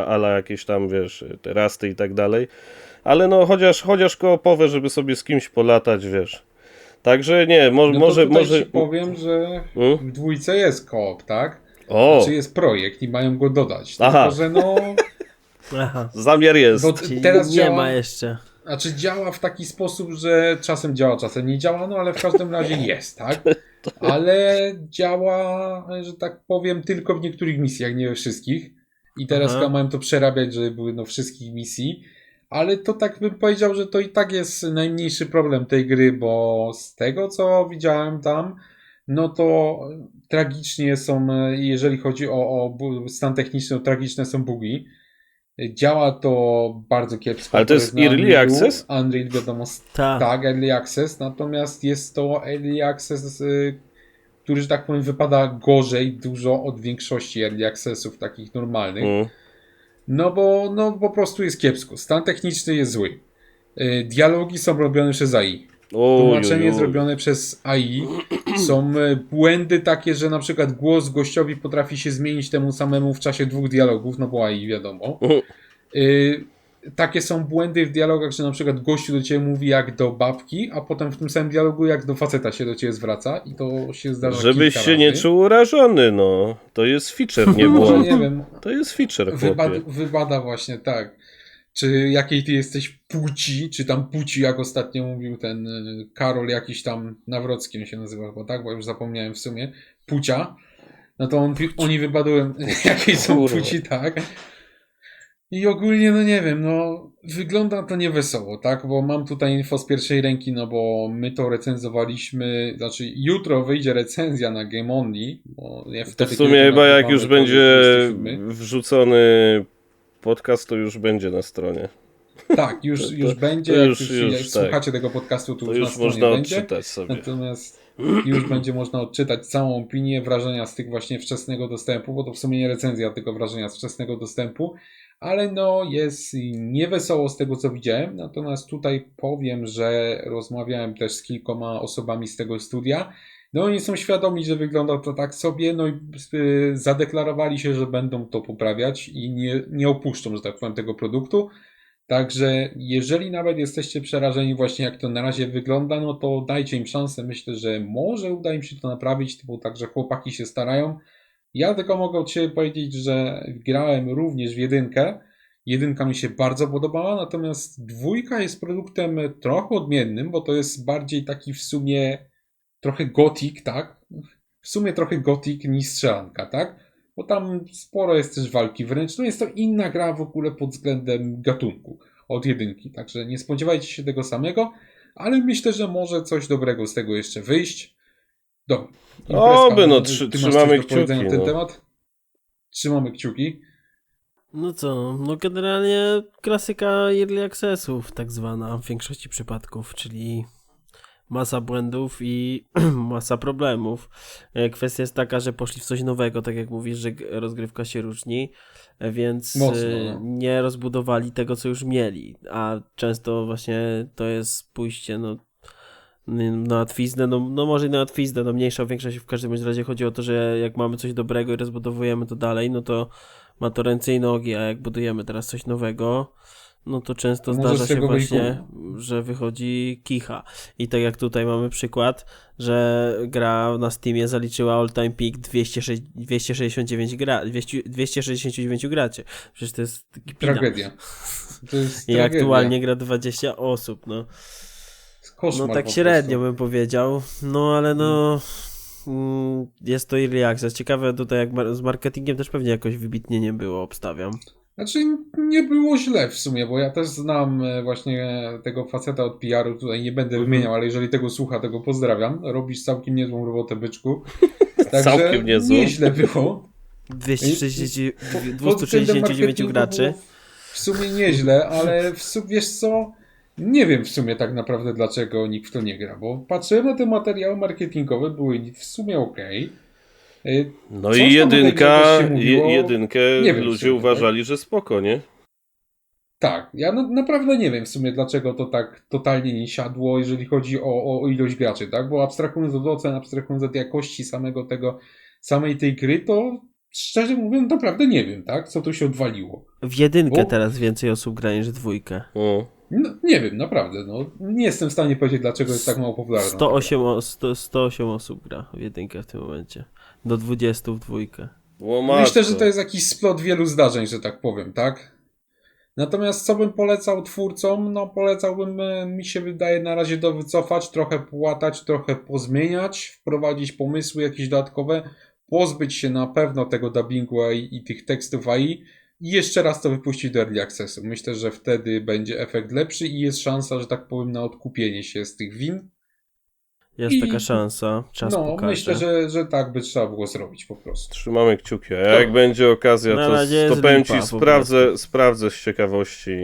[SPEAKER 2] ala jakieś tam, wiesz, te rasty i tak dalej, ale no chociaż koopowe, żeby sobie z kimś polatać, wiesz. Także nie,
[SPEAKER 1] No to
[SPEAKER 2] może...
[SPEAKER 1] tutaj ci powiem, że
[SPEAKER 2] Hmm?
[SPEAKER 1] w 2 jest koop, tak?
[SPEAKER 2] O,
[SPEAKER 1] Czy jest projekt i mają go dodać.
[SPEAKER 2] Aha.
[SPEAKER 1] Tylko, że no...
[SPEAKER 3] Aha,
[SPEAKER 2] zamiar jest.
[SPEAKER 1] Bo
[SPEAKER 3] czyli
[SPEAKER 1] teraz
[SPEAKER 3] nie
[SPEAKER 1] działa...
[SPEAKER 3] ma jeszcze.
[SPEAKER 1] Znaczy działa w taki sposób, że czasem działa, czasem nie działa, no ale w każdym razie jest, tak? Ale działa, że tak powiem, tylko w niektórych misjach, nie we wszystkich. I teraz
[SPEAKER 3] Aha.
[SPEAKER 1] chyba mają to przerabiać, żeby były no wszystkich misji. Ale to tak bym powiedział, że to i tak jest najmniejszy problem tej gry, bo z tego co widziałem tam, no to tragicznie są, jeżeli chodzi o stan techniczny, to tragiczne są bugi. Działa to bardzo kiepsko.
[SPEAKER 2] Ale to jest
[SPEAKER 1] na
[SPEAKER 2] Early
[SPEAKER 1] Unrealu.
[SPEAKER 2] Access?
[SPEAKER 1] Unreal wiadomo,
[SPEAKER 3] Ta.
[SPEAKER 1] tak, Early Access, natomiast jest to Early Access, który, że tak powiem, wypada gorzej dużo od większości Early Accessów takich normalnych. No bo no, po prostu jest kiepsko. Stan techniczny jest zły. Dialogi są robione przez AI. Tłumaczenie jest zrobione przez AI. Są błędy takie, że na przykład głos gościowi potrafi się zmienić temu samemu w czasie 2 dialogów, no bo AI wiadomo. Takie są błędy w dialogach, że na przykład gościu do ciebie mówi jak do babki, a potem w tym samym dialogu jak do faceta się do ciebie zwraca i to się zdarza
[SPEAKER 2] Żebyś
[SPEAKER 1] kilka
[SPEAKER 2] się nie
[SPEAKER 1] razy.
[SPEAKER 2] czuł urażony, no. To jest feature, nie
[SPEAKER 1] Może
[SPEAKER 2] błąd.
[SPEAKER 1] nie wiem,
[SPEAKER 2] To jest feature, chłopie.
[SPEAKER 1] wybada właśnie, tak. Czy jakiej ty jesteś płci, czy tam płci, jak ostatnio mówił ten Karol jakiś tam Nawrocki, on się nazywa chyba, tak? Bo już zapomniałem w sumie. Płcia. No to oni wybadują jakiej są
[SPEAKER 2] Kurwa.
[SPEAKER 1] płci, tak? I ogólnie, no nie wiem, no wygląda to niewesoło, tak? Bo mam tutaj info z pierwszej ręki, no bo my to recenzowaliśmy, znaczy jutro wyjdzie recenzja na Game Only, bo ja
[SPEAKER 2] To
[SPEAKER 1] wtedy,
[SPEAKER 2] w sumie
[SPEAKER 1] kiedy
[SPEAKER 2] chyba jak
[SPEAKER 1] nagrywamy,
[SPEAKER 2] już
[SPEAKER 1] to
[SPEAKER 2] będzie
[SPEAKER 1] 27.
[SPEAKER 2] wrzucony podcast, to już będzie na stronie.
[SPEAKER 1] Tak, już będzie,
[SPEAKER 2] to
[SPEAKER 1] jak
[SPEAKER 2] już,
[SPEAKER 1] jak
[SPEAKER 2] tak.
[SPEAKER 1] słuchacie tego podcastu, to
[SPEAKER 2] To
[SPEAKER 1] już na
[SPEAKER 2] już
[SPEAKER 1] stronie
[SPEAKER 2] można
[SPEAKER 1] będzie.
[SPEAKER 2] odczytać sobie.
[SPEAKER 1] Natomiast Już będzie można odczytać całą opinię, wrażenia z tych właśnie wczesnego dostępu, bo to w sumie nie recenzja, tylko wrażenia z wczesnego dostępu, ale no jest niewesoło z tego co widziałem, natomiast tutaj powiem, że rozmawiałem też z kilkoma osobami z tego studia, no oni są świadomi, że wygląda to tak sobie, no i zadeklarowali się, że będą to poprawiać i nie opuszczą, że tak powiem, tego produktu. Także jeżeli nawet jesteście przerażeni właśnie jak to na razie wygląda, no to dajcie im szansę. Myślę, że może uda im się to naprawić, bo także chłopaki się starają. Ja tylko mogę od siebie powiedzieć, że grałem również w jedynkę. Jedynka mi się bardzo podobała, natomiast dwójka jest produktem trochę odmiennym, bo to jest bardziej taki w sumie trochę gothic, tak? W sumie trochę gothic niż strzelanka, tak? Bo tam sporo jest też walki wręcz. No jest to inna gra w ogóle pod względem gatunku od jedynki. Także nie spodziewajcie się tego samego, ale myślę, że może coś dobrego z tego jeszcze wyjść. Dobra.
[SPEAKER 2] Oby, no,
[SPEAKER 1] ty masz
[SPEAKER 2] trzymamy
[SPEAKER 1] coś do powiedzenia
[SPEAKER 2] kciuki,
[SPEAKER 1] na ten
[SPEAKER 2] no.
[SPEAKER 1] temat? Trzymamy kciuki.
[SPEAKER 3] No co, no generalnie klasyka early accessów tak zwana w większości przypadków, czyli masa błędów i masa problemów. Kwestia jest taka, że poszli w coś nowego, tak jak mówisz, że rozgrywka się różni, więc
[SPEAKER 1] Mocno, no.
[SPEAKER 3] nie rozbudowali tego, co już mieli, a często właśnie to jest pójście na łatwiznę, no może i na łatwiznę, no mniejsza większość w każdym razie chodzi o to, że jak mamy coś dobrego i rozbudowujemy to dalej, no to ma to ręce i nogi, a jak budujemy teraz coś nowego, no to często
[SPEAKER 1] To może
[SPEAKER 3] zdarza
[SPEAKER 1] z
[SPEAKER 3] się
[SPEAKER 1] tego
[SPEAKER 3] właśnie,
[SPEAKER 1] wyjdą.
[SPEAKER 3] że wychodzi kicha. I tak jak tutaj mamy przykład, że gra na Steamie zaliczyła all-time peak 269 graczy. Przecież to jest kpina.
[SPEAKER 1] Tragedia. To jest
[SPEAKER 3] I
[SPEAKER 1] tragedia.
[SPEAKER 3] aktualnie gra 20 osób, no.
[SPEAKER 1] Koszmar
[SPEAKER 3] No tak
[SPEAKER 1] po
[SPEAKER 3] średnio
[SPEAKER 1] prostu.
[SPEAKER 3] bym powiedział, no ale no jest to early access. Ciekawe tutaj jak z marketingiem też pewnie jakoś wybitnie nie było, obstawiam.
[SPEAKER 1] Znaczy nie było źle w sumie, bo ja też znam właśnie tego faceta od PR-u, tutaj nie będę wymieniał, ale jeżeli tego słucha, to go pozdrawiam. Robisz całkiem niezłą robotę, byczku. Także
[SPEAKER 2] Całkiem niezłą.
[SPEAKER 1] nieźle było.
[SPEAKER 3] 260,
[SPEAKER 1] Pod względem
[SPEAKER 3] 269
[SPEAKER 1] marketingu
[SPEAKER 3] graczy.
[SPEAKER 1] było w sumie nieźle, ale w sumie, wiesz co, nie wiem w sumie tak naprawdę dlaczego nikt w to nie gra, bo patrzyłem na te materiały marketingowe, były w sumie okej.
[SPEAKER 2] No
[SPEAKER 1] Coś
[SPEAKER 2] i
[SPEAKER 1] tam o tej grze
[SPEAKER 2] jedynka,
[SPEAKER 1] też się mówiło.
[SPEAKER 2] jedynkę
[SPEAKER 1] Nie wiem w
[SPEAKER 2] ludzie
[SPEAKER 1] sumie,
[SPEAKER 2] uważali, że spoko, nie?
[SPEAKER 1] Tak, ja naprawdę nie wiem w sumie dlaczego to tak totalnie nie siadło, jeżeli chodzi o ilość graczy, tak? Bo abstrahując od ocen, abstrahując od jakości samej tej gry, to szczerze mówiąc naprawdę nie wiem, tak? Co tu się odwaliło.
[SPEAKER 3] W jedynkę
[SPEAKER 1] Bo-
[SPEAKER 3] teraz więcej osób gra niż w dwójkę.
[SPEAKER 1] No, nie wiem, naprawdę, no. Nie jestem w stanie powiedzieć, dlaczego jest tak mało popularna.
[SPEAKER 3] 108 osób gra w jedynkę w tym momencie. Do 20 w dwójkę.
[SPEAKER 1] Myślę, że to jest jakiś splot wielu zdarzeń, że tak powiem, tak? Natomiast co bym polecał twórcom? No polecałbym, mi się wydaje, na razie wycofać, trochę połatać, trochę pozmieniać, wprowadzić pomysły jakieś dodatkowe, pozbyć się na pewno tego dubbingu AI i tych tekstów AI i jeszcze raz to wypuścić do Early Accessu. Myślę, że wtedy będzie efekt lepszy i jest szansa, że tak powiem, na odkupienie się z tych win.
[SPEAKER 3] Jest
[SPEAKER 1] I-
[SPEAKER 3] taka szansa, czas
[SPEAKER 1] No,
[SPEAKER 3] pokaże.
[SPEAKER 1] myślę, że tak by trzeba było zrobić po prostu.
[SPEAKER 2] Trzymamy kciuki, a jak będzie okazja,
[SPEAKER 3] Na
[SPEAKER 2] to,
[SPEAKER 3] razie jest
[SPEAKER 2] to powiem
[SPEAKER 3] lipa
[SPEAKER 2] ci,
[SPEAKER 3] po
[SPEAKER 2] sprawdzę z ciekawości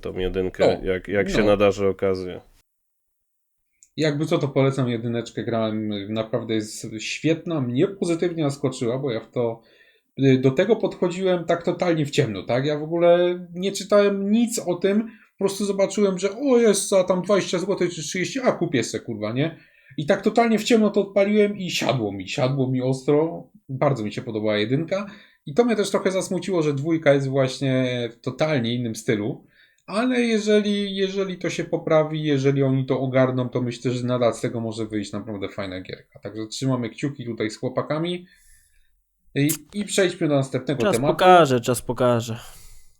[SPEAKER 2] tą jedynkę,
[SPEAKER 1] O,
[SPEAKER 2] jak się
[SPEAKER 1] no.
[SPEAKER 2] nadarzy okazja.
[SPEAKER 1] Jakby co, to polecam jedyneczkę, grałem, naprawdę jest świetna, mnie pozytywnie zaskoczyła, bo ja do tego podchodziłem tak totalnie w ciemno, tak? Ja w ogóle nie czytałem nic o tym, po prostu zobaczyłem, że o jest za tam 20 zł czy 30, a kupię se, kurwa, nie? I tak totalnie w ciemno to odpaliłem i siadło mi ostro, bardzo mi się podobała jedynka i to mnie też trochę zasmuciło, że dwójka jest właśnie w totalnie innym stylu. Ale jeżeli to się poprawi, jeżeli oni to ogarną, to myślę, że nadal z tego może wyjść naprawdę fajna gierka. Także trzymamy kciuki tutaj z chłopakami. I przejdźmy do następnego tematu.
[SPEAKER 3] Czas pokaże.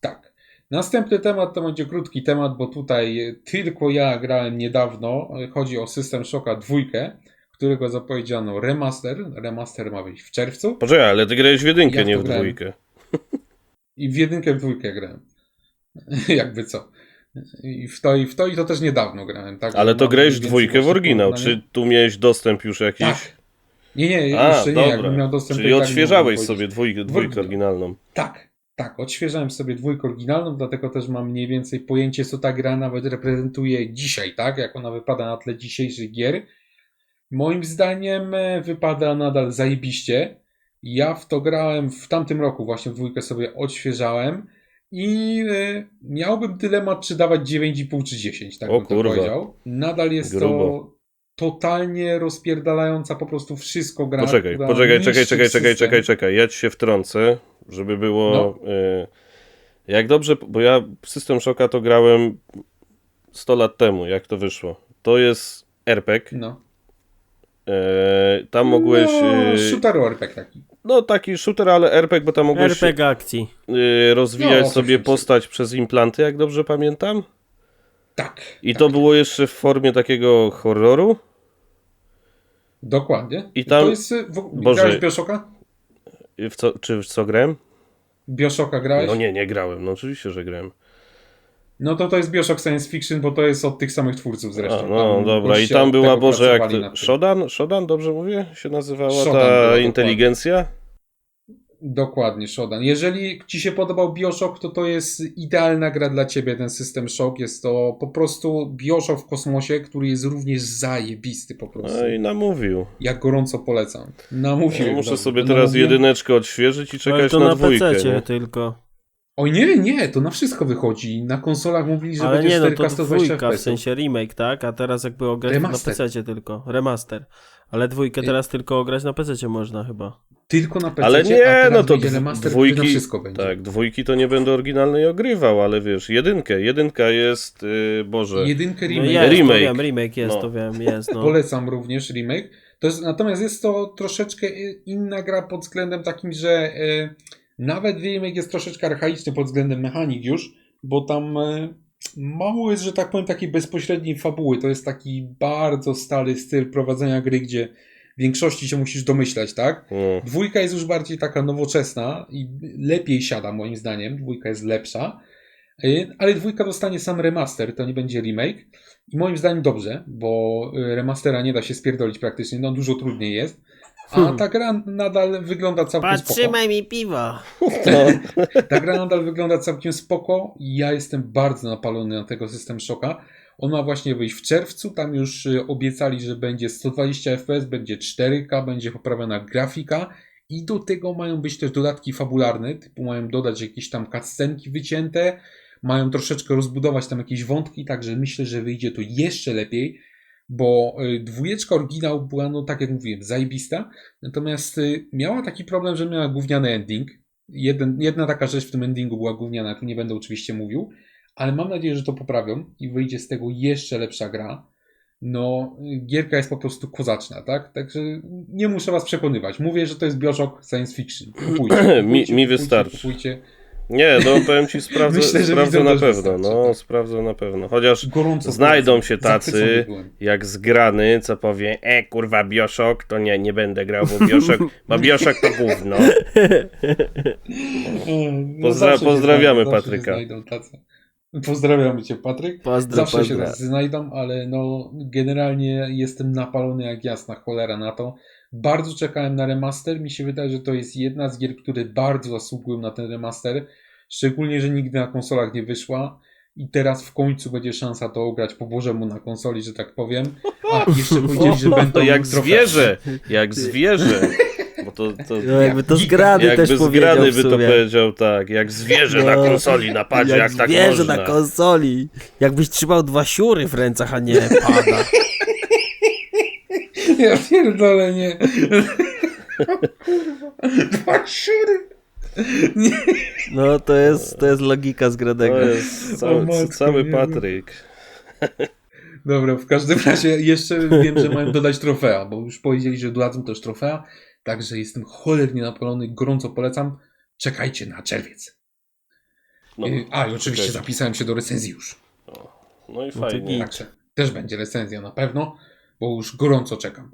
[SPEAKER 1] Tak. Następny temat to będzie krótki temat, bo tutaj tylko ja grałem niedawno. Chodzi o System Shocka 2, którego zapowiedziano remaster. Remaster ma wyjść w czerwcu.
[SPEAKER 2] Poczekaj, ale ty grałeś w jedynkę,
[SPEAKER 1] Ja w
[SPEAKER 2] nie
[SPEAKER 1] to
[SPEAKER 2] w
[SPEAKER 1] grałem.
[SPEAKER 2] dwójkę.
[SPEAKER 1] I w jedynkę, w dwójkę grałem. Jakby co. I to też niedawno grałem. Tak,
[SPEAKER 2] Ale
[SPEAKER 1] że
[SPEAKER 2] to
[SPEAKER 1] mam
[SPEAKER 2] grałeś
[SPEAKER 1] mniej więcej
[SPEAKER 2] dwójkę w
[SPEAKER 1] właśnie
[SPEAKER 2] oryginał,
[SPEAKER 1] porównanie.
[SPEAKER 2] czy tu miałeś dostęp już jakiś?
[SPEAKER 1] Tak. Nie,
[SPEAKER 2] A,
[SPEAKER 1] jeszcze nie.
[SPEAKER 2] dobra.
[SPEAKER 1] Jakbym miał dostęp
[SPEAKER 2] Czyli
[SPEAKER 1] to i tak nie
[SPEAKER 2] odświeżałeś
[SPEAKER 1] mógłbym
[SPEAKER 2] sobie
[SPEAKER 1] powiedzieć.
[SPEAKER 2] dwójkę oryginalną.
[SPEAKER 1] Tak, odświeżałem sobie dwójkę oryginalną, dlatego też mam mniej więcej pojęcie, co ta gra nawet reprezentuje dzisiaj, tak? Jak ona wypada na tle dzisiejszych gier. Moim zdaniem wypada nadal zajebiście. Ja w to grałem w tamtym roku, właśnie w dwójkę sobie odświeżałem i miałbym dylemat, czy dawać 9,5 czy 10, tak
[SPEAKER 2] O
[SPEAKER 1] bym to
[SPEAKER 2] kurwa.
[SPEAKER 1] powiedział. Nadal jest
[SPEAKER 2] Grubo.
[SPEAKER 1] to totalnie rozpierdalająca po prostu wszystko gra.
[SPEAKER 2] Poczekaj,
[SPEAKER 1] która
[SPEAKER 2] poczekaj,
[SPEAKER 1] niszczy system.
[SPEAKER 2] czekaj. Ja ci się wtrącę, żeby było...
[SPEAKER 1] No.
[SPEAKER 2] Jak dobrze, bo ja System Shocka to grałem 100 lat temu, jak to wyszło. To jest RPG.
[SPEAKER 1] No.
[SPEAKER 2] Tam mogłeś...
[SPEAKER 1] No, shooter RPG taki.
[SPEAKER 2] No taki shooter, ale RPG, bo tam mogłeś
[SPEAKER 3] RPG akcji.
[SPEAKER 2] rozwijać
[SPEAKER 1] No,
[SPEAKER 2] sobie
[SPEAKER 1] coś
[SPEAKER 2] postać przez implanty, jak dobrze pamiętam.
[SPEAKER 1] Tak.
[SPEAKER 2] I
[SPEAKER 1] tak.
[SPEAKER 2] to było jeszcze w formie takiego horroru.
[SPEAKER 1] Dokładnie.
[SPEAKER 2] I tam-
[SPEAKER 1] To jest...
[SPEAKER 2] Boże.
[SPEAKER 1] Grałeś w Bioshocka?
[SPEAKER 2] Czy w co grałem?
[SPEAKER 1] Bioshocka grałeś?
[SPEAKER 2] No nie grałem. No oczywiście, że grałem.
[SPEAKER 1] No to jest Bioshock Science Fiction, bo to jest od tych samych twórców zresztą.
[SPEAKER 2] A, no
[SPEAKER 1] Tam
[SPEAKER 2] dobra, i
[SPEAKER 1] goście
[SPEAKER 2] tam
[SPEAKER 1] od
[SPEAKER 2] była,
[SPEAKER 1] tego
[SPEAKER 2] Boże, jak
[SPEAKER 1] pracowali
[SPEAKER 2] to,
[SPEAKER 1] nad tym.
[SPEAKER 2] Shodan, dobrze mówię, się nazywała
[SPEAKER 1] Shodan
[SPEAKER 2] ta
[SPEAKER 1] była,
[SPEAKER 2] inteligencja?
[SPEAKER 1] Dokładnie, Shodan. Jeżeli ci się podobał Bioshock, to jest idealna gra dla ciebie, ten System Shock. Jest to po prostu Bioshock w kosmosie, który jest również zajebisty po prostu.
[SPEAKER 2] No i namówił.
[SPEAKER 1] Ja gorąco polecam. Namówiłem.
[SPEAKER 2] Muszę
[SPEAKER 1] dobrze.
[SPEAKER 2] sobie teraz
[SPEAKER 1] Namówiłem.
[SPEAKER 2] jedyneczkę odświeżyć i
[SPEAKER 3] Ale
[SPEAKER 2] czekać
[SPEAKER 3] to
[SPEAKER 2] na
[SPEAKER 3] na
[SPEAKER 2] dwójkę,
[SPEAKER 3] PC
[SPEAKER 2] nie?
[SPEAKER 3] tylko.
[SPEAKER 1] O nie, to na wszystko wychodzi. Na konsolach mówili, że
[SPEAKER 3] Ale
[SPEAKER 1] będzie
[SPEAKER 3] nie, no
[SPEAKER 1] 4K
[SPEAKER 3] to
[SPEAKER 1] 120
[SPEAKER 3] dwójka, w
[SPEAKER 1] FPS.
[SPEAKER 3] sensie remake, tak? A teraz jakby ograć to na
[SPEAKER 1] Remaster.
[SPEAKER 3] PC tylko. Remaster. Ale dwójkę teraz tylko ograć na PC można chyba.
[SPEAKER 1] Tylko na PC.
[SPEAKER 2] Ale nie,
[SPEAKER 1] a teraz
[SPEAKER 2] no to
[SPEAKER 1] wyjdzie remaster, który
[SPEAKER 2] dwójki,
[SPEAKER 1] na wszystko będzie.
[SPEAKER 2] tak, dwójki to nie będę oryginalnej ogrywał, ale wiesz, jedynka jest, Boże,
[SPEAKER 1] Jedynkę
[SPEAKER 3] No
[SPEAKER 1] remake.
[SPEAKER 3] jest,
[SPEAKER 2] Remake.
[SPEAKER 3] to wiem, remake jest,
[SPEAKER 2] No.
[SPEAKER 3] to wiem, jest, no.
[SPEAKER 1] Polecam również remake. Natomiast jest to troszeczkę inna gra pod względem takim, że nawet remake jest troszeczkę archaiczny pod względem mechanik już, bo tam mało jest, że tak powiem, takiej bezpośredniej fabuły. To jest taki bardzo stary styl prowadzenia gry, gdzie w większości się musisz domyślać, tak?
[SPEAKER 2] no.
[SPEAKER 1] Dwójka jest już bardziej taka nowoczesna i lepiej siada moim zdaniem. Dwójka jest lepsza. Ale dwójka dostanie sam remaster, to nie będzie remake. I moim zdaniem dobrze, bo remastera nie da się spierdolić praktycznie, no dużo trudniej jest. A ta gra nadal wygląda całkiem spoko.
[SPEAKER 3] mi piwo.
[SPEAKER 1] Ta gra nadal wygląda całkiem spoko i ja jestem bardzo napalony na tego System Shocka. On ma właśnie wyjść w czerwcu, tam już obiecali, że będzie 120 FPS, będzie 4K, będzie poprawiona grafika i do tego mają być też dodatki fabularne, typu mają dodać jakieś tam cutscenki wycięte, mają troszeczkę rozbudować tam jakieś wątki, także myślę, że wyjdzie to jeszcze lepiej, bo dwójeczka oryginał była, no tak jak mówiłem, zajebista, natomiast miała taki problem, że miała gówniany ending. Jedna taka rzecz w tym endingu była gówniana, tu nie będę oczywiście mówił, ale mam nadzieję, że to poprawią i wyjdzie z tego jeszcze lepsza gra. No, gierka jest po prostu kozaczna, tak? Także nie muszę was przekonywać. Mówię, że to jest Bioshock Science Fiction. Kupujcie,
[SPEAKER 2] Mi wystarczy.
[SPEAKER 1] Kupujcie.
[SPEAKER 2] Nie, no powiem ci, sprawdzę,
[SPEAKER 1] Myślę, że
[SPEAKER 2] sprawdzę
[SPEAKER 1] widzom
[SPEAKER 2] na
[SPEAKER 1] też
[SPEAKER 2] pewno,
[SPEAKER 1] wystarczy,
[SPEAKER 2] no
[SPEAKER 1] tak.
[SPEAKER 2] sprawdzę na pewno. Chociaż
[SPEAKER 1] Gorąco
[SPEAKER 2] znajdą
[SPEAKER 1] polecam.
[SPEAKER 2] się tacy,
[SPEAKER 1] Zachwycony byłem.
[SPEAKER 2] jak zgrany, co powie, kurwa Bioshock, to nie będę grał, bo Bioshock to gówno.
[SPEAKER 1] Zawsze się
[SPEAKER 2] pozdrawiamy
[SPEAKER 1] znajdą,
[SPEAKER 2] Patryka.
[SPEAKER 1] zawsze się znajdą tacy. Pozdrawiamy cię, Patryk. Zawsze się tacy znajdą, ale no generalnie jestem napalony jak jasna cholera na to. Bardzo czekałem na remaster. Mi się wydaje, że to jest jedna z gier, które bardzo zasługują na ten remaster. Szczególnie, że nigdy na konsolach nie wyszła. I teraz w końcu będzie szansa to ograć po bożemu na konsoli, że tak powiem. A jeszcze powiedzieli, że będą
[SPEAKER 2] To jak
[SPEAKER 1] trofea.
[SPEAKER 2] zwierzę. Bo to
[SPEAKER 3] No jakby to zgrany
[SPEAKER 2] jakby
[SPEAKER 3] też powiedział
[SPEAKER 2] zgrany
[SPEAKER 3] w
[SPEAKER 2] by to
[SPEAKER 3] sumie.
[SPEAKER 2] powiedział tak, jak zwierzę na
[SPEAKER 3] No,
[SPEAKER 2] konsoli napadzie, jak tak
[SPEAKER 3] zwierzę
[SPEAKER 2] można.
[SPEAKER 3] na konsoli. Jakbyś trzymał 2 siury w rękach, a nie pada.
[SPEAKER 1] Ja pierdolę, nie. Dwa siury. Nie.
[SPEAKER 3] No to jest logika zgranego.
[SPEAKER 2] To jest
[SPEAKER 1] O matko,
[SPEAKER 2] cały
[SPEAKER 1] nie,
[SPEAKER 2] Patryk.
[SPEAKER 1] Dobra, w każdym razie jeszcze wiem, że mają dodać trofea, bo już powiedzieli, że dodadzą też trofea, także jestem cholernie napalony, gorąco polecam. Czekajcie na czerwiec.
[SPEAKER 2] No,
[SPEAKER 1] I oczywiście
[SPEAKER 2] czekajcie.
[SPEAKER 1] zapisałem się do recenzji już.
[SPEAKER 2] No i
[SPEAKER 3] to
[SPEAKER 2] fajnie.
[SPEAKER 3] git.
[SPEAKER 1] Także też będzie recenzja na pewno, bo już gorąco czekam.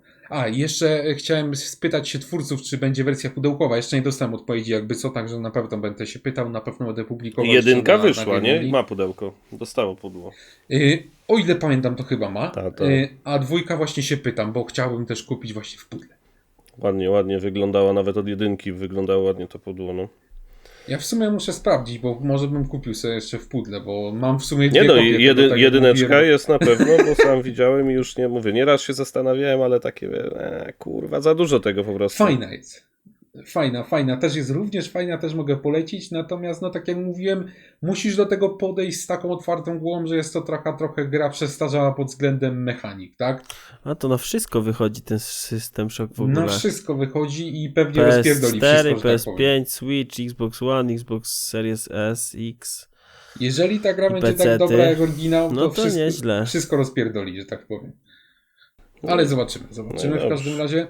[SPEAKER 1] I jeszcze chciałem spytać się twórców, czy będzie wersja pudełkowa. Jeszcze nie dostałem odpowiedzi jakby co, także na pewno będę się pytał, na pewno będę publikował.
[SPEAKER 2] Jedynka
[SPEAKER 1] jeszcze
[SPEAKER 2] wyszła,
[SPEAKER 1] na
[SPEAKER 2] nie?
[SPEAKER 1] Gameli.
[SPEAKER 2] Ma pudełko. Dostało pudło.
[SPEAKER 1] O ile pamiętam, to chyba ma.
[SPEAKER 2] Ta.
[SPEAKER 1] A dwójka właśnie się pytam, bo chciałbym też kupić właśnie w pudle.
[SPEAKER 2] Ładnie wyglądała, nawet od jedynki wyglądało ładnie to pudło, no.
[SPEAKER 1] Ja w sumie muszę sprawdzić, bo może bym kupił sobie jeszcze w pudle, bo mam w sumie
[SPEAKER 2] Nie
[SPEAKER 1] dwie
[SPEAKER 2] no,
[SPEAKER 1] kopie tego, tak jak
[SPEAKER 2] jedyneczka
[SPEAKER 1] mówiłem.
[SPEAKER 2] jest na pewno, bo sam widziałem i już nie mówię. Nieraz się zastanawiałem, ale takie, kurwa, za dużo tego po prostu.
[SPEAKER 1] Fajna jest. Fajna. Też jest również fajna, też mogę polecić. Natomiast, no tak jak mówiłem, musisz do tego podejść z taką otwartą głową, że jest to trochę gra przestarzała pod względem mechanik, tak?
[SPEAKER 3] A to na wszystko wychodzi ten System Shock w ogóle.
[SPEAKER 1] Na wszystko wychodzi i pewnie rozpierdoli
[SPEAKER 3] PS4,
[SPEAKER 1] wszystko, że tak powiem.
[SPEAKER 3] PS5, Switch, Xbox One, Xbox Series S, X.
[SPEAKER 1] Jeżeli ta gra
[SPEAKER 3] I
[SPEAKER 1] będzie tak
[SPEAKER 3] pecety.
[SPEAKER 1] dobra jak oryginał,
[SPEAKER 3] No to nieźle.
[SPEAKER 1] wszystko rozpierdoli, że tak powiem. Ale zobaczymy
[SPEAKER 2] No
[SPEAKER 1] w każdym razie.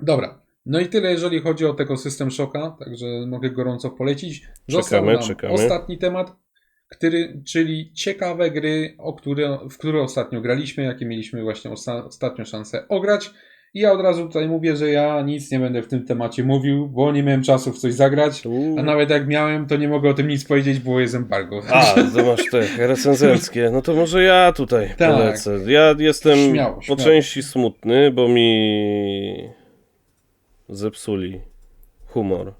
[SPEAKER 1] Dobra. No i tyle, jeżeli chodzi o tego System Shocka, także mogę gorąco polecić. Został nam
[SPEAKER 2] Czekamy.
[SPEAKER 1] ostatni temat, czyli ciekawe gry, w które ostatnio graliśmy, jakie mieliśmy właśnie ostatnio szansę ograć. I ja od razu tutaj mówię, że ja nic nie będę w tym temacie mówił, bo nie miałem czasu w coś zagrać, a nawet jak miałem, to nie mogę o tym nic powiedzieć, bo jest embargo.
[SPEAKER 2] To masz te recenzenckie. No to może ja tutaj
[SPEAKER 1] Tak.
[SPEAKER 2] polecę. Ja jestem
[SPEAKER 1] Śmiało.
[SPEAKER 2] po części smutny, bo mi zepsuli humor.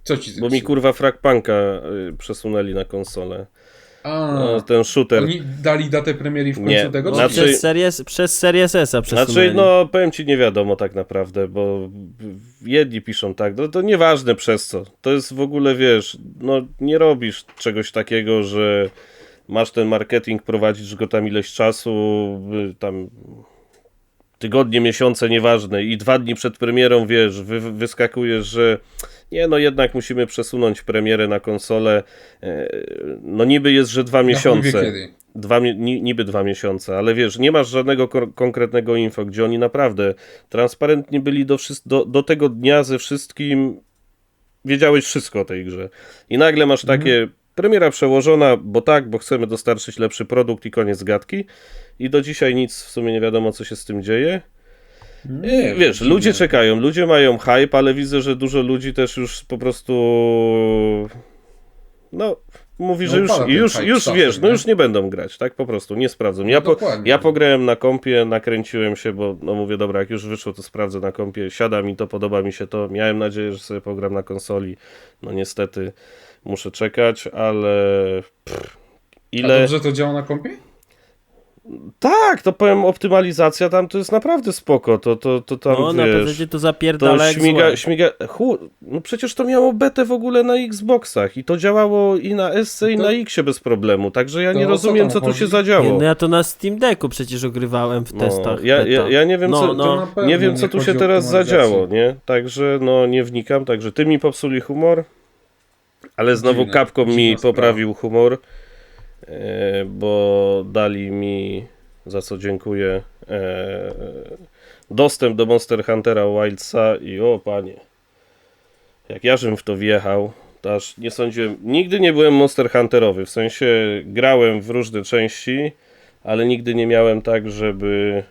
[SPEAKER 1] Co ci
[SPEAKER 2] Bo
[SPEAKER 1] zepsuło?
[SPEAKER 2] mi kurwa Fragpunka przesunęli na konsolę. Ten shooter.
[SPEAKER 1] Oni dali datę premiery w końcu
[SPEAKER 2] Nie,
[SPEAKER 1] tego?
[SPEAKER 3] No,
[SPEAKER 2] znaczy-
[SPEAKER 3] przez Series S-a przesunęli.
[SPEAKER 2] Znaczy, no powiem ci, nie wiadomo tak naprawdę, bo jedni piszą tak, no to nieważne przez co. To jest w ogóle, wiesz, no nie robisz czegoś takiego, że masz ten marketing, prowadzisz go tam ileś czasu, tam tygodnie, miesiące, nieważne i 2 dni przed premierą, wiesz, wyskakujesz, że nie, no jednak musimy przesunąć premierę na konsolę. No niby jest, że 2 miesiące.
[SPEAKER 1] kiedy.
[SPEAKER 2] Niby 2 miesiące, ale wiesz, nie masz żadnego konkretnego info, gdzie oni naprawdę transparentnie byli do tego dnia ze wszystkim, wiedziałeś wszystko o tej grze. I nagle masz takie, premiera przełożona, bo chcemy dostarczyć lepszy produkt i koniec gadki. I do dzisiaj nic w sumie nie wiadomo, co się z tym dzieje. Wiesz, ludzie czekają, ludzie mają hype, ale widzę, że dużo ludzi też już po prostu mówi, że już wiesz, no już nie będą grać, tak po prostu, nie sprawdzą. Ja pograłem na kompie, nakręciłem się, bo no mówię, dobra, jak już wyszło, to sprawdzę na kompie, siada mi to, podoba mi się to, miałem nadzieję, że sobie pogram na konsoli, no niestety muszę czekać, ale
[SPEAKER 1] A dobrze to działa na kompie?
[SPEAKER 2] Tak, to powiem, optymalizacja tam to jest naprawdę spoko, to tam,
[SPEAKER 3] No na
[SPEAKER 2] wiesz,
[SPEAKER 3] PC to zapierdala jak złe.
[SPEAKER 2] no przecież to miało betę w ogóle na Xboxach i to działało i na SC i na Xie bez problemu, także ja
[SPEAKER 1] to
[SPEAKER 2] nie
[SPEAKER 1] o co
[SPEAKER 2] rozumiem,
[SPEAKER 1] tam
[SPEAKER 2] co tu
[SPEAKER 1] chodzi?
[SPEAKER 2] się zadziało.
[SPEAKER 3] No ja to na Steam Decku przecież ogrywałem w testach.
[SPEAKER 2] Ja nie wiem,
[SPEAKER 3] No,
[SPEAKER 2] co,
[SPEAKER 3] no.
[SPEAKER 1] na pewno
[SPEAKER 2] nie wiem, co tu
[SPEAKER 1] chodzi
[SPEAKER 2] się
[SPEAKER 1] o
[SPEAKER 2] teraz
[SPEAKER 1] optymalizację.
[SPEAKER 2] zadziało, nie? Także no nie wnikam, także ty mi popsuli humor, ale znowu
[SPEAKER 1] Dziwne,
[SPEAKER 2] Capcom mi
[SPEAKER 1] dziwna sprawa.
[SPEAKER 2] poprawił humor, bo dali mi, za co dziękuję, dostęp do Monster Huntera Wildsa i o panie, jak ja żem w to wjechał, to aż nie sądziłem, nigdy nie byłem Monster Hunterowy, w sensie grałem w różne części, ale nigdy nie miałem tak, żeby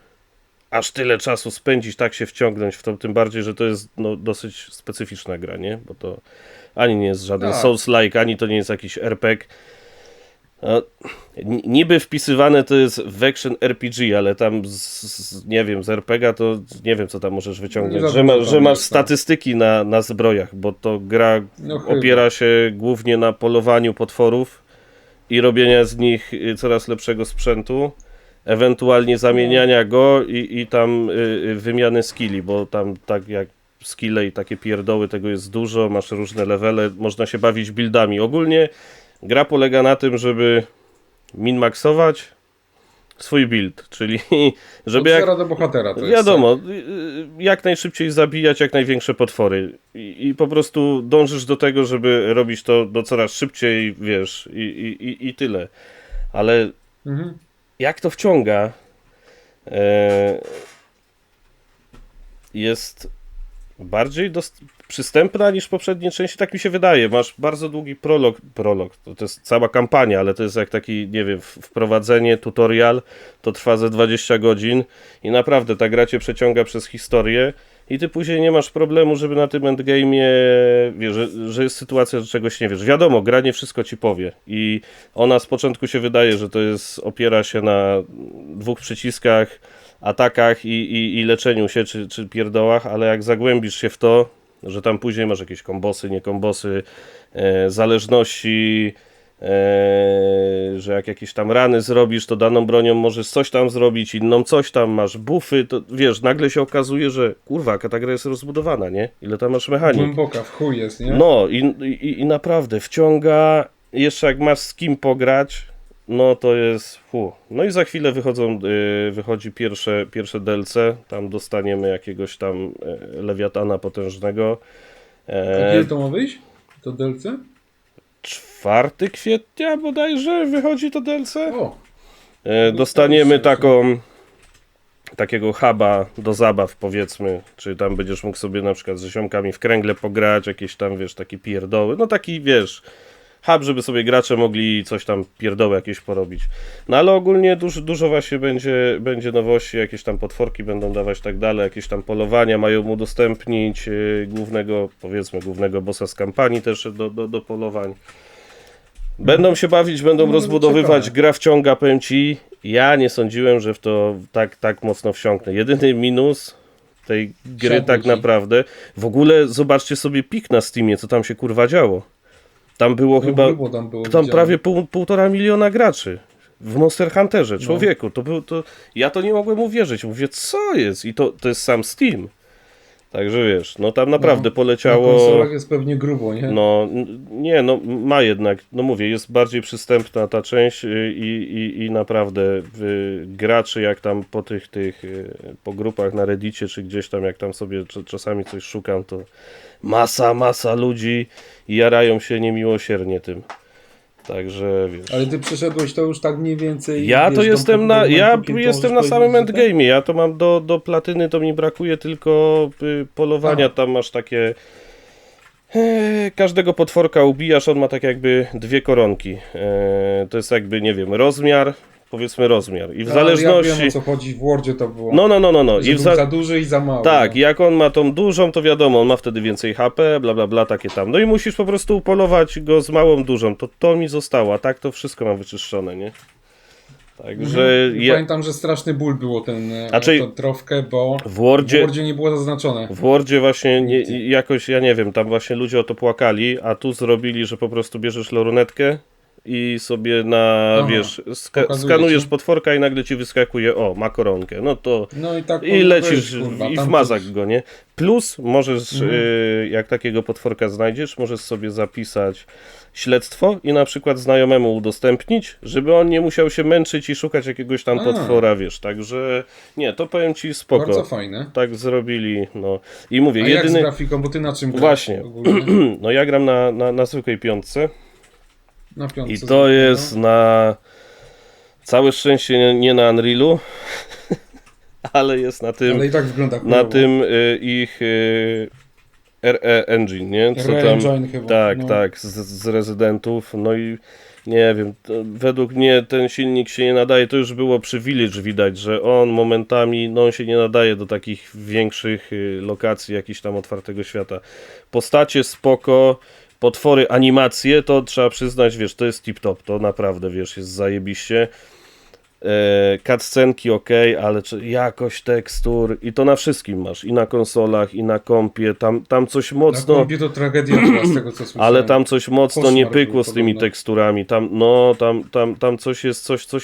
[SPEAKER 2] aż tyle czasu spędzić, tak się wciągnąć w to, tym bardziej, że to jest no, dosyć specyficzna gra, nie? Bo to ani nie jest żaden
[SPEAKER 1] Tak.
[SPEAKER 2] Souls-like, ani to nie jest jakiś RPG. No, niby wpisywane to jest w action RPG, ale tam nie wiem, z RPGa to nie wiem, co tam możesz wyciągnąć,
[SPEAKER 1] Nie
[SPEAKER 2] że,
[SPEAKER 1] wiadomo,
[SPEAKER 2] że
[SPEAKER 1] tam
[SPEAKER 2] masz
[SPEAKER 1] jest, tak.
[SPEAKER 2] statystyki na zbrojach, bo to gra
[SPEAKER 1] No chyba.
[SPEAKER 2] opiera się głównie na polowaniu potworów i robienia z nich coraz lepszego sprzętu, ewentualnie zamieniania go i tam wymiany skilli, bo tam tak jak skille i takie pierdoły, tego jest dużo, masz różne levele, można się bawić buildami. Ogólnie gra polega na tym, żeby min-maxować swój build, czyli żeby
[SPEAKER 1] Od
[SPEAKER 2] jak,
[SPEAKER 1] zera do bohatera to jest.
[SPEAKER 2] wiadomo, jak najszybciej zabijać jak największe potwory i po prostu dążysz do tego, żeby robić to coraz szybciej, wiesz, i tyle. Ale
[SPEAKER 1] Mhm.
[SPEAKER 2] jak to wciąga, jest bardziej przystępna niż poprzednie części, tak mi się wydaje. Masz bardzo długi prolog, to jest cała kampania, ale to jest jak taki, nie wiem, wprowadzenie, tutorial, to trwa ze 20 godzin i naprawdę ta gra cię przeciąga przez historię i ty później nie masz problemu, żeby na tym endgame'ie, wiesz, że jest sytuacja, że czegoś nie wiesz. Wiadomo, gra nie wszystko ci powie i ona z początku się wydaje, że to jest, opiera się na 2 przyciskach, atakach i leczeniu się, czy pierdołach, ale jak zagłębisz się w to, że tam później masz jakieś kombosy, nie kombosy, zależności, że jak jakieś tam rany zrobisz, to daną bronią możesz coś tam zrobić, inną coś tam, masz buffy, to wiesz, nagle się okazuje, że kurwa, jaka ta gra jest rozbudowana, nie? Ile tam masz mechanik.
[SPEAKER 1] Głęboka, w chuj jest, nie?
[SPEAKER 2] No i naprawdę wciąga, jeszcze jak masz z kim pograć, no to jest, No i za chwilę wychodzi pierwsze DLC, tam dostaniemy jakiegoś tam lewiatana potężnego.
[SPEAKER 1] A kiedy to ma wyjść? To DLC?
[SPEAKER 2] 4 kwietnia bodajże wychodzi to DLC.
[SPEAKER 1] O,
[SPEAKER 2] Dostaniemy
[SPEAKER 1] to już
[SPEAKER 2] takiego huba do zabaw, powiedzmy, czy tam będziesz mógł sobie na przykład z ziomkami w kręgle pograć, jakieś tam, wiesz, takie pierdoły, no taki, wiesz, hub, żeby sobie gracze mogli coś tam pierdoły jakieś porobić. No ale ogólnie dużo właśnie będzie nowości, jakieś tam potworki będą dawać tak dalej, jakieś tam polowania mają mu udostępnić głównego bossa z kampanii też do polowań. Będą się bawić, będą rozbudowywać,
[SPEAKER 1] ciekawe.
[SPEAKER 2] gra wciąga, powiem ci, ja nie sądziłem, że w to tak mocno wsiąknę. Jedyny minus tej gry
[SPEAKER 1] Siadło
[SPEAKER 2] tak
[SPEAKER 1] ci.
[SPEAKER 2] naprawdę, w ogóle zobaczcie sobie pik na Steamie, co tam się kurwa działo. Tam było chyba,
[SPEAKER 1] grubo tam było,
[SPEAKER 2] tam
[SPEAKER 1] widziałem.
[SPEAKER 2] prawie 1,5 miliona graczy w Monster Hunterze, człowieku, ja to nie mogłem uwierzyć, mówię, co jest? I to jest sam Steam. Także wiesz, no tam naprawdę
[SPEAKER 1] Na
[SPEAKER 2] poleciało.
[SPEAKER 1] konsolach jest pewnie grubo, nie?
[SPEAKER 2] Nie, ma jednak, no mówię, jest bardziej przystępna ta część i naprawdę graczy, jak tam po grupach na Reddicie, czy gdzieś tam, jak tam sobie czasami coś szukam, to masa ludzi jarają się niemiłosiernie tym. Także wiesz.
[SPEAKER 1] Ale ty przeszedłeś to już tak mniej więcej...
[SPEAKER 2] Ja
[SPEAKER 1] wiesz,
[SPEAKER 2] to jestem na,
[SPEAKER 1] momentu,
[SPEAKER 2] ja
[SPEAKER 1] kiedy to
[SPEAKER 2] jestem na
[SPEAKER 1] możesz
[SPEAKER 2] samym
[SPEAKER 1] powiedzieć, że tak?
[SPEAKER 2] endgame'ie, ja to mam do platyny, to mi brakuje tylko polowania, tam masz takie, każdego potworka ubijasz, on ma tak jakby 2 koronki, to jest jakby, nie wiem, powiedzmy rozmiar i w zależności...
[SPEAKER 1] Ja wiem, o co chodzi, w Wordzie to było.
[SPEAKER 2] No.
[SPEAKER 1] Że
[SPEAKER 2] I
[SPEAKER 1] był za duży i za mały.
[SPEAKER 2] tak,
[SPEAKER 1] no.
[SPEAKER 2] jak on ma tą dużą, to wiadomo, on ma wtedy więcej HP, bla bla bla, takie tam. No i musisz po prostu upolować go z małą, dużą. To mi zostało, a tak to wszystko mam wyczyszczone, nie? Także
[SPEAKER 1] Pamiętam, że straszny ból było tą trofkę, bo
[SPEAKER 2] w Wordzie
[SPEAKER 1] nie było zaznaczone.
[SPEAKER 2] w Wordzie właśnie jakoś, ja nie wiem, tam właśnie ludzie o to płakali, a tu zrobili, że po prostu bierzesz lornetkę i sobie wiesz,
[SPEAKER 1] pokazuje
[SPEAKER 2] skanujesz
[SPEAKER 1] ci.
[SPEAKER 2] potworka i nagle ci wyskakuje, ma koronkę, no to
[SPEAKER 1] No i tak
[SPEAKER 2] i lecisz
[SPEAKER 1] kurwa,
[SPEAKER 2] i w
[SPEAKER 1] tam
[SPEAKER 2] mazak
[SPEAKER 1] coś-
[SPEAKER 2] go, nie? Plus możesz, jak takiego potworka znajdziesz, możesz sobie zapisać śledztwo i na przykład znajomemu udostępnić, żeby on nie musiał się męczyć i szukać jakiegoś tam potwora, wiesz, także nie, to powiem ci spoko.
[SPEAKER 1] Bardzo fajne.
[SPEAKER 2] Tak zrobili, no. I mówię,
[SPEAKER 1] A jak z grafiką, bo ty na czym grasz?
[SPEAKER 2] Właśnie.
[SPEAKER 1] Ogólnie?
[SPEAKER 2] No ja gram na zwykłej piątce
[SPEAKER 1] Na piątce.
[SPEAKER 2] i to jest na całe szczęście nie na Unrealu, ale jest na tym,
[SPEAKER 1] Ale i tak wygląda
[SPEAKER 2] na
[SPEAKER 1] chujowo.
[SPEAKER 2] tym ich RE Engine, nie? Co
[SPEAKER 1] RE
[SPEAKER 2] tam,
[SPEAKER 1] Engine chyba,
[SPEAKER 2] tak,
[SPEAKER 1] no.
[SPEAKER 2] tak, z rezydentów, no i nie wiem, według mnie ten silnik się nie nadaje, to już było przy Village widać, że on momentami, no on się nie nadaje do takich większych lokacji, jakichś tam otwartego świata. Postacie spoko, potwory, animacje, to trzeba przyznać, wiesz, to jest tip-top, to naprawdę, wiesz, jest zajebiście. Cutscenki ok, ale jakość tekstur i to na wszystkim masz, i na konsolach, i na kompie, tam coś
[SPEAKER 1] Na
[SPEAKER 2] mocno,
[SPEAKER 1] kompie to tragedia była z tego, co słyszałem.
[SPEAKER 2] ale tam coś mocno
[SPEAKER 1] Koszmar
[SPEAKER 2] nie
[SPEAKER 1] był
[SPEAKER 2] pykło z tymi
[SPEAKER 1] podobno.
[SPEAKER 2] teksturami, tam coś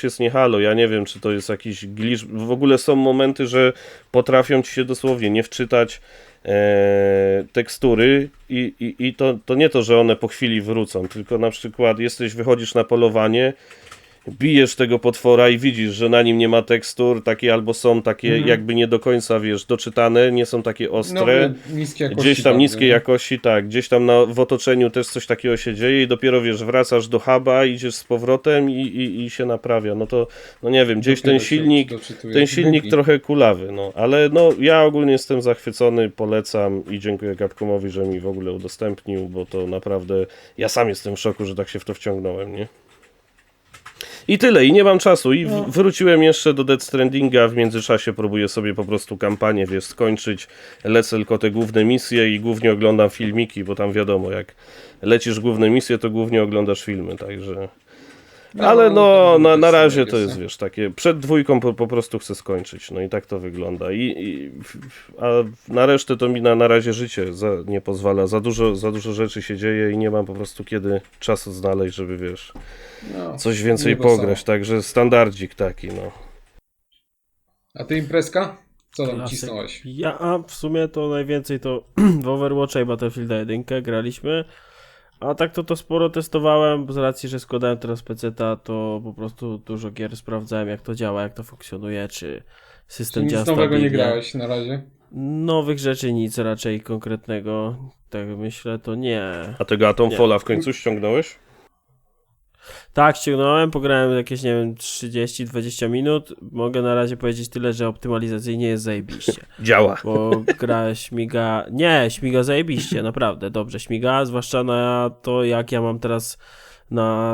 [SPEAKER 2] jest nie halo, ja nie wiem, czy to jest jakiś glitch, w ogóle są momenty, że potrafią ci się dosłownie nie wczytać tekstury i to nie to, że one po chwili wrócą, tylko na przykład wychodzisz na polowanie, bijesz tego potwora i widzisz, że na nim nie ma tekstur, takie albo są takie jakby nie do końca, wiesz, doczytane, nie są takie ostre,
[SPEAKER 1] niskie jakości
[SPEAKER 2] gdzieś tam
[SPEAKER 1] bardzo,
[SPEAKER 2] niskiej
[SPEAKER 1] nie?
[SPEAKER 2] jakości, tak, gdzieś tam w otoczeniu też coś takiego się dzieje i dopiero, wiesz, wracasz do huba, idziesz z powrotem i się naprawia, no to, no nie wiem, gdzieś
[SPEAKER 1] Dopiero
[SPEAKER 2] ten
[SPEAKER 1] się
[SPEAKER 2] silnik,
[SPEAKER 1] doczytuje. Bugi.
[SPEAKER 2] trochę kulawy, no, ale no, ja ogólnie jestem zachwycony, polecam i dziękuję Capcomowi, że mi w ogóle udostępnił, bo to naprawdę, ja sam jestem w szoku, że tak się w to wciągnąłem, nie? I tyle, i nie mam czasu. I wróciłem jeszcze do Death Strandinga, w międzyczasie próbuję sobie po prostu kampanię, wiesz, skończyć. Lecę tylko te główne misje i głównie oglądam filmiki, bo tam wiadomo, jak lecisz główne misje, to głównie oglądasz filmy, także Ale no, na razie to
[SPEAKER 1] jest,
[SPEAKER 2] jest, wiesz, takie, przed dwójką po prostu chcę skończyć, no i tak to wygląda. A na resztę to mi na razie życie nie pozwala, za dużo rzeczy się dzieje i nie mam po prostu kiedy czasu znaleźć, żeby, wiesz,
[SPEAKER 1] No,
[SPEAKER 2] coś więcej
[SPEAKER 1] nie to
[SPEAKER 2] pograć,
[SPEAKER 1] samo.
[SPEAKER 2] także standardzik taki, no.
[SPEAKER 1] A ty imprezka? Co tam
[SPEAKER 3] Klasyk.
[SPEAKER 1] cisnąłeś?
[SPEAKER 3] Ja w sumie to najwięcej to w Overwatcha i Battlefielda 1 graliśmy. A tak to sporo testowałem, bo z racji, że składałem teraz PC-ta, to po prostu dużo gier sprawdzałem, jak to działa, jak to funkcjonuje, czy system
[SPEAKER 1] Nic
[SPEAKER 3] działa
[SPEAKER 1] nowego
[SPEAKER 3] stabilnie.
[SPEAKER 1] nie grałeś na razie?
[SPEAKER 3] Nowych rzeczy nic raczej konkretnego, tak myślę, to nie.
[SPEAKER 2] A tego Atomfalla
[SPEAKER 3] Nie.
[SPEAKER 2] w końcu ściągnąłeś?
[SPEAKER 3] Tak, ściągnąłem, pograłem jakieś, nie wiem, 30-20 minut. Mogę na razie powiedzieć tyle, że optymalizacyjnie jest zajebiście.
[SPEAKER 2] Działa.
[SPEAKER 3] Bo gra śmiga... Nie, śmiga zajebiście, naprawdę, dobrze śmiga, zwłaszcza na to, jak ja mam teraz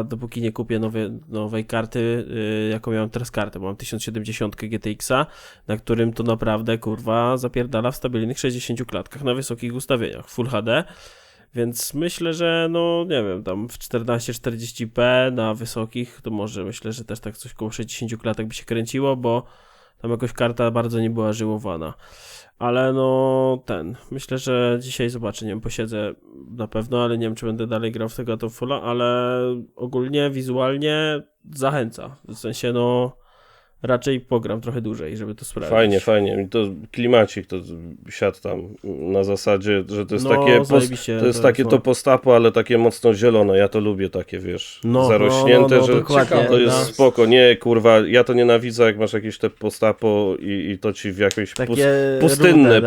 [SPEAKER 3] dopóki nie kupię nowej karty, jaką miałem teraz kartę, bo mam 1070 GTX-a, na którym to naprawdę, kurwa, zapierdala w stabilnych 60 klatkach na wysokich ustawieniach, Full HD. Więc myślę, że no nie wiem, tam w 1440p na wysokich to może myślę, że też tak coś koło 60 klatek by się kręciło, bo tam jakoś karta bardzo nie była żyłowana. Ale no myślę, że dzisiaj zobaczę, nie wiem, posiedzę na pewno, ale nie wiem, czy będę dalej grał w tego Atomfalla, ale ogólnie, wizualnie zachęca. W sensie no raczej pogram trochę dłużej, żeby to sprawdzić.
[SPEAKER 2] Fajnie. I to klimacik to siadł tam na zasadzie, że to jest
[SPEAKER 3] No,
[SPEAKER 2] takie
[SPEAKER 3] zajebiście,
[SPEAKER 2] to jest
[SPEAKER 3] to
[SPEAKER 2] takie
[SPEAKER 3] jest,
[SPEAKER 2] to postapo, ale takie mocno zielone. Ja to lubię takie, wiesz, zarośnięte, że
[SPEAKER 3] dokładnie,
[SPEAKER 2] to jest
[SPEAKER 3] no.
[SPEAKER 2] spoko. Nie, kurwa, ja to nienawidzę, jak masz jakieś te postapo i to ci w jakieś
[SPEAKER 3] Takie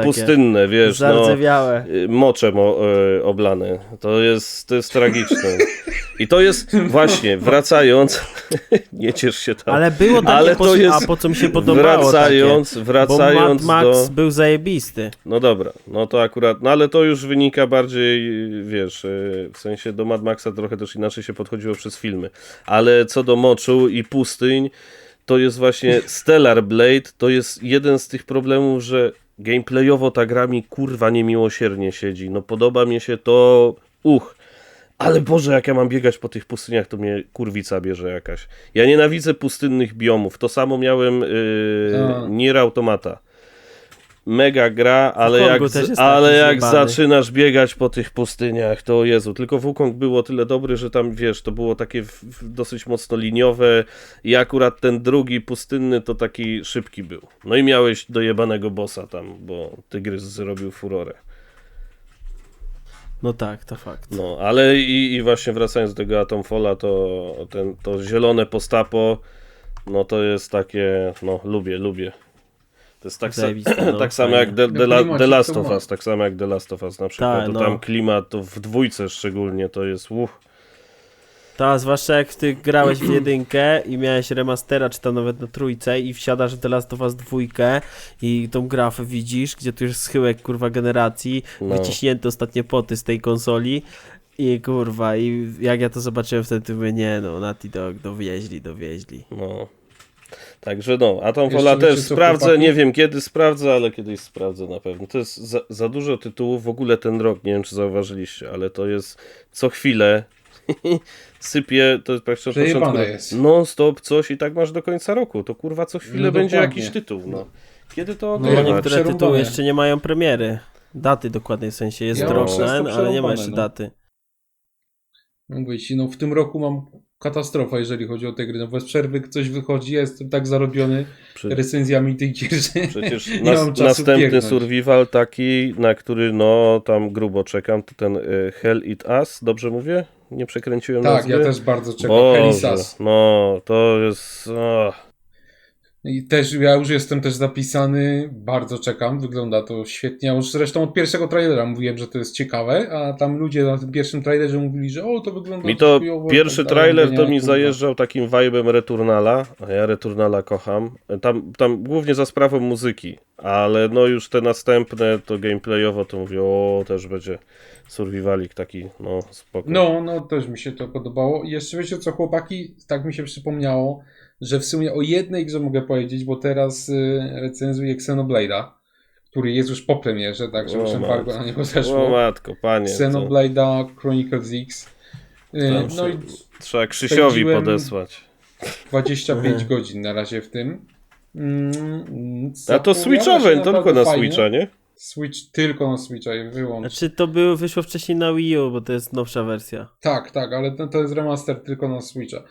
[SPEAKER 2] pustynne, wiesz,
[SPEAKER 3] zardzewiałe.
[SPEAKER 2] moczem oblane. To jest tragiczne. I to jest właśnie, wracając, nie ciesz się tam.
[SPEAKER 3] Ale było takie,
[SPEAKER 2] Ale to jest,
[SPEAKER 3] a po co mi się podobało
[SPEAKER 2] wracając
[SPEAKER 3] bo Mad Max
[SPEAKER 2] do...
[SPEAKER 3] był zajebisty.
[SPEAKER 2] No dobra, no to akurat, no ale to już wynika bardziej, wiesz, w sensie do Mad Maxa trochę też inaczej się podchodziło przez filmy. Ale co do moczu i pustyń, to jest właśnie Stellar Blade, to jest jeden z tych problemów, że gameplayowo ta gra mi kurwa niemiłosiernie siedzi. No podoba mi się to, ale Boże, jak ja mam biegać po tych pustyniach, to mnie kurwica bierze jakaś. Ja nienawidzę pustynnych biomów. To samo miałem Nier Automata. Mega gra, ale jak zaczynasz biegać po tych pustyniach, to Jezu, tylko Wukong było tyle dobry, że tam, wiesz, to było takie dosyć mocno liniowe i akurat ten drugi pustynny to taki szybki był. No i miałeś dojebanego bossa tam, bo Tygrys zrobił furorę.
[SPEAKER 3] No tak, to fakt.
[SPEAKER 2] No, ale i właśnie wracając do tego Atomfalla, to zielone postapo, no to jest takie, no lubię. To jest tak, tak samo jak The Last of Us, tak samo jak The Last of Us na przykład,
[SPEAKER 3] Ta,
[SPEAKER 2] to tam klimat, to w dwójce szczególnie to jest
[SPEAKER 3] Tak, zwłaszcza jak ty grałeś w jedynkę i miałeś remastera, czy tam nawet na trójce i wsiadasz w The Last of Us 2 i tą grafę widzisz, gdzie tu już schyłek kurwa generacji, wyciśnięte ostatnie poty z tej konsoli i kurwa, i jak ja to zobaczyłem wtedy, mówię, nie no, Naughty Dog, dowieźli.
[SPEAKER 2] No. Także no, Atomfalla też sprawdzę, nie wiem kiedy sprawdzę, ale kiedyś sprawdzę na pewno. To jest za dużo tytułów w ogóle ten rok, nie wiem czy zauważyliście, ale to jest co chwilę sypie, to jest praktycznie od początku non-stop coś i tak masz do końca roku. To kurwa co chwilę będzie jakiś tytuł. No. Kiedy to
[SPEAKER 3] ogrywać? No niektóre tytuły jeszcze nie mają premiery. Daty dokładnie w sensie. Jest rok, ale nie ma jeszcze daty.
[SPEAKER 1] Mówię ci, no w tym roku mam katastrofa, jeżeli chodzi o te gry. No bez przerwy coś wychodzi, ja jestem tak zarobiony recenzjami tych gier, że
[SPEAKER 2] przecież
[SPEAKER 1] nie mam czasu
[SPEAKER 2] następny
[SPEAKER 1] biegnąć.
[SPEAKER 2] survival taki, na który no tam grubo czekam, to ten Hell It Us, dobrze mówię? Nie przekręciłem nazwy?
[SPEAKER 1] Tak, ja też bardzo czekam. Hell It Us.
[SPEAKER 2] No, to jest...
[SPEAKER 1] I też ja już jestem też zapisany, bardzo czekam, wygląda to świetnie. Ja już zresztą od pierwszego trailera mówiłem, że to jest ciekawe, a tam ludzie na tym pierwszym trailerze mówili, że to wygląda
[SPEAKER 2] mi to
[SPEAKER 1] chujowo,
[SPEAKER 2] pierwszy
[SPEAKER 1] tak dalej,
[SPEAKER 2] trailer to mi zajeżdżał takim vibe'em Returnala, a ja Returnala kocham. Tam głównie za sprawą muzyki, ale no już te następne to gameplayowo to mówię, też będzie survivalik taki, no spoko.
[SPEAKER 1] No też mi się to podobało. I jeszcze wiecie co, chłopaki, tak mi się przypomniało, że w sumie o jednej grze mogę powiedzieć, bo teraz recenzuję Xenoblade'a, który jest już po premierze, także już embargo na niego zeszło.
[SPEAKER 2] O matko, panie.
[SPEAKER 1] Xenoblade'a Chronicles X. No i
[SPEAKER 2] Trzeba Krzysiowi
[SPEAKER 1] spędziłem-
[SPEAKER 2] podesłać.
[SPEAKER 1] 25 godzin na razie w tym.
[SPEAKER 2] A to
[SPEAKER 1] Zapowiada
[SPEAKER 2] switchowe,
[SPEAKER 1] się
[SPEAKER 2] tylko
[SPEAKER 1] naprawdę
[SPEAKER 2] na
[SPEAKER 1] fajnie.
[SPEAKER 2] Switcha, nie?
[SPEAKER 1] Switch tylko na Switcha i wyłącznie.
[SPEAKER 3] Znaczy to wyszło wcześniej na Wii U, bo to jest nowsza wersja.
[SPEAKER 1] Tak, ale to jest remaster tylko na Switcha.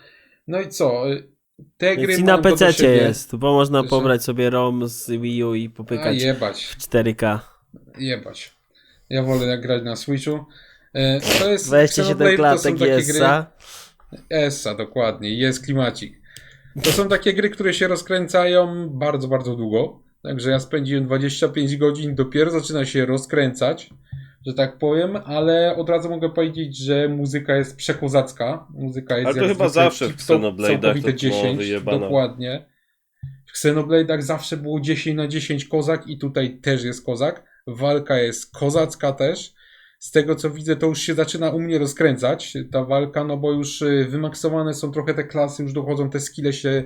[SPEAKER 1] No i co? Te gry
[SPEAKER 3] Więc i
[SPEAKER 1] mają
[SPEAKER 3] na
[SPEAKER 1] to do
[SPEAKER 3] PC
[SPEAKER 1] siebie-
[SPEAKER 3] jest, bo można
[SPEAKER 1] że-
[SPEAKER 3] pobrać sobie ROM z Wii U i
[SPEAKER 1] A
[SPEAKER 3] popykać
[SPEAKER 1] jebać.
[SPEAKER 3] w 4K.
[SPEAKER 1] Jebać. Ja wolę grać na Switchu. To jest
[SPEAKER 3] 27
[SPEAKER 1] Xenoblade, to są
[SPEAKER 3] klatek
[SPEAKER 1] takie
[SPEAKER 3] jest
[SPEAKER 1] gry. Essa, dokładnie. Jest klimacik. To są takie gry, które się rozkręcają bardzo, bardzo długo. Także ja spędziłem 25 godzin, dopiero zaczyna się rozkręcać, że tak powiem, ale od razu mogę powiedzieć, że muzyka jest przekozacka. Muzyka jest
[SPEAKER 2] Ale to
[SPEAKER 1] jak
[SPEAKER 2] chyba
[SPEAKER 1] zwykle
[SPEAKER 2] zawsze w
[SPEAKER 1] tip-top,
[SPEAKER 2] Xenoblade'ach
[SPEAKER 1] całkowite
[SPEAKER 2] to było
[SPEAKER 1] 10,
[SPEAKER 2] wyjebane.
[SPEAKER 1] dokładnie. W Xenoblade'ach zawsze było 10 na 10 kozak i tutaj też jest kozak. Walka jest kozacka też. Z tego co widzę, to już się zaczyna u mnie rozkręcać ta walka, no bo już wymaksowane są trochę te klasy, już dochodzą te skille się,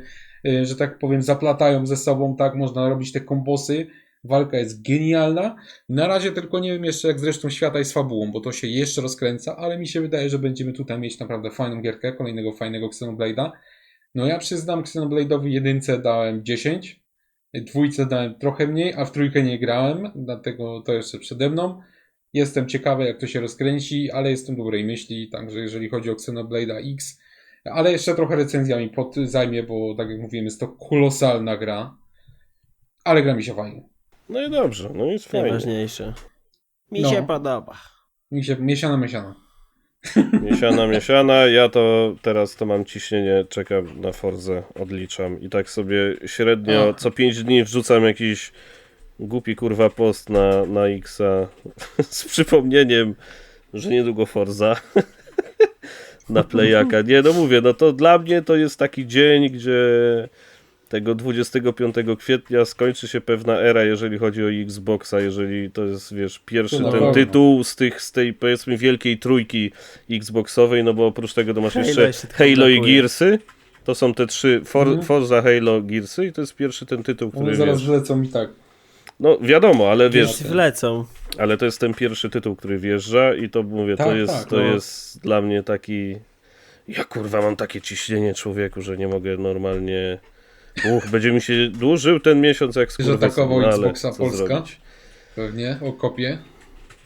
[SPEAKER 1] że tak powiem, zaplatają ze sobą, tak, można robić te kombosy. Walka jest genialna. Na razie tylko nie wiem jeszcze jak zresztą świata i z fabułą, bo to się jeszcze rozkręca, ale mi się wydaje, że będziemy tutaj mieć naprawdę fajną gierkę, kolejnego fajnego Xenoblade'a. No ja przyznam, Xenoblade'owi 1 dałem 10, 2 dałem trochę mniej, a w 3 nie grałem, dlatego to jeszcze przede mną. Jestem ciekawy, jak to się rozkręci, ale jestem dobrej myśli, także jeżeli chodzi o Xenoblade'a X, ale jeszcze trochę recenzjami zajmie, bo tak jak mówiłem, jest to kolosalna gra, ale gra mi się fajnie.
[SPEAKER 2] No i dobrze, no i jest fajnie.
[SPEAKER 3] Najważniejsze. Mi
[SPEAKER 1] No.
[SPEAKER 3] się podoba.
[SPEAKER 1] Mi się miesiana.
[SPEAKER 2] Miesiana, ja to teraz to mam ciśnienie, czekam na Forzę, odliczam i tak sobie średnio
[SPEAKER 1] A.
[SPEAKER 2] co 5 dni wrzucam jakiś głupi kurwa post na Xa z przypomnieniem, że niedługo Forza na Playaka. Nie, no mówię, no to dla mnie to jest taki dzień, gdzie tego 25 kwietnia skończy się pewna era, jeżeli chodzi o Xboxa, jeżeli to jest, wiesz, pierwszy
[SPEAKER 1] To na
[SPEAKER 2] ten
[SPEAKER 1] pewno.
[SPEAKER 2] tytuł z tej, powiedzmy, wielkiej trójki Xboxowej, no bo oprócz tego to masz
[SPEAKER 3] Halo
[SPEAKER 2] jeszcze
[SPEAKER 3] jeszcze tylko
[SPEAKER 2] Halo i
[SPEAKER 3] brakuje.
[SPEAKER 2] Gearsy. To są te trzy,
[SPEAKER 1] Mhm.
[SPEAKER 2] Forza, Halo, Gearsy i to jest pierwszy ten tytuł, który,
[SPEAKER 1] One zaraz
[SPEAKER 2] wiesz,
[SPEAKER 1] wlecą mi tak.
[SPEAKER 2] no wiadomo, ale
[SPEAKER 3] Już
[SPEAKER 2] wiesz,
[SPEAKER 3] wlecą.
[SPEAKER 2] ale to jest ten pierwszy tytuł, który wjeżdża i to mówię, to
[SPEAKER 1] Tak,
[SPEAKER 2] jest,
[SPEAKER 1] tak,
[SPEAKER 2] to
[SPEAKER 1] no.
[SPEAKER 2] jest dla mnie taki, ja kurwa mam takie ciśnienie człowieku, że nie mogę normalnie, będzie mi się dłużył ten miesiąc jak
[SPEAKER 1] Że
[SPEAKER 2] skurwysyn,
[SPEAKER 1] atakował
[SPEAKER 2] no ale
[SPEAKER 1] Xboxa
[SPEAKER 2] co
[SPEAKER 1] Polska?
[SPEAKER 2] zrobić?
[SPEAKER 1] Pewnie, o kopię.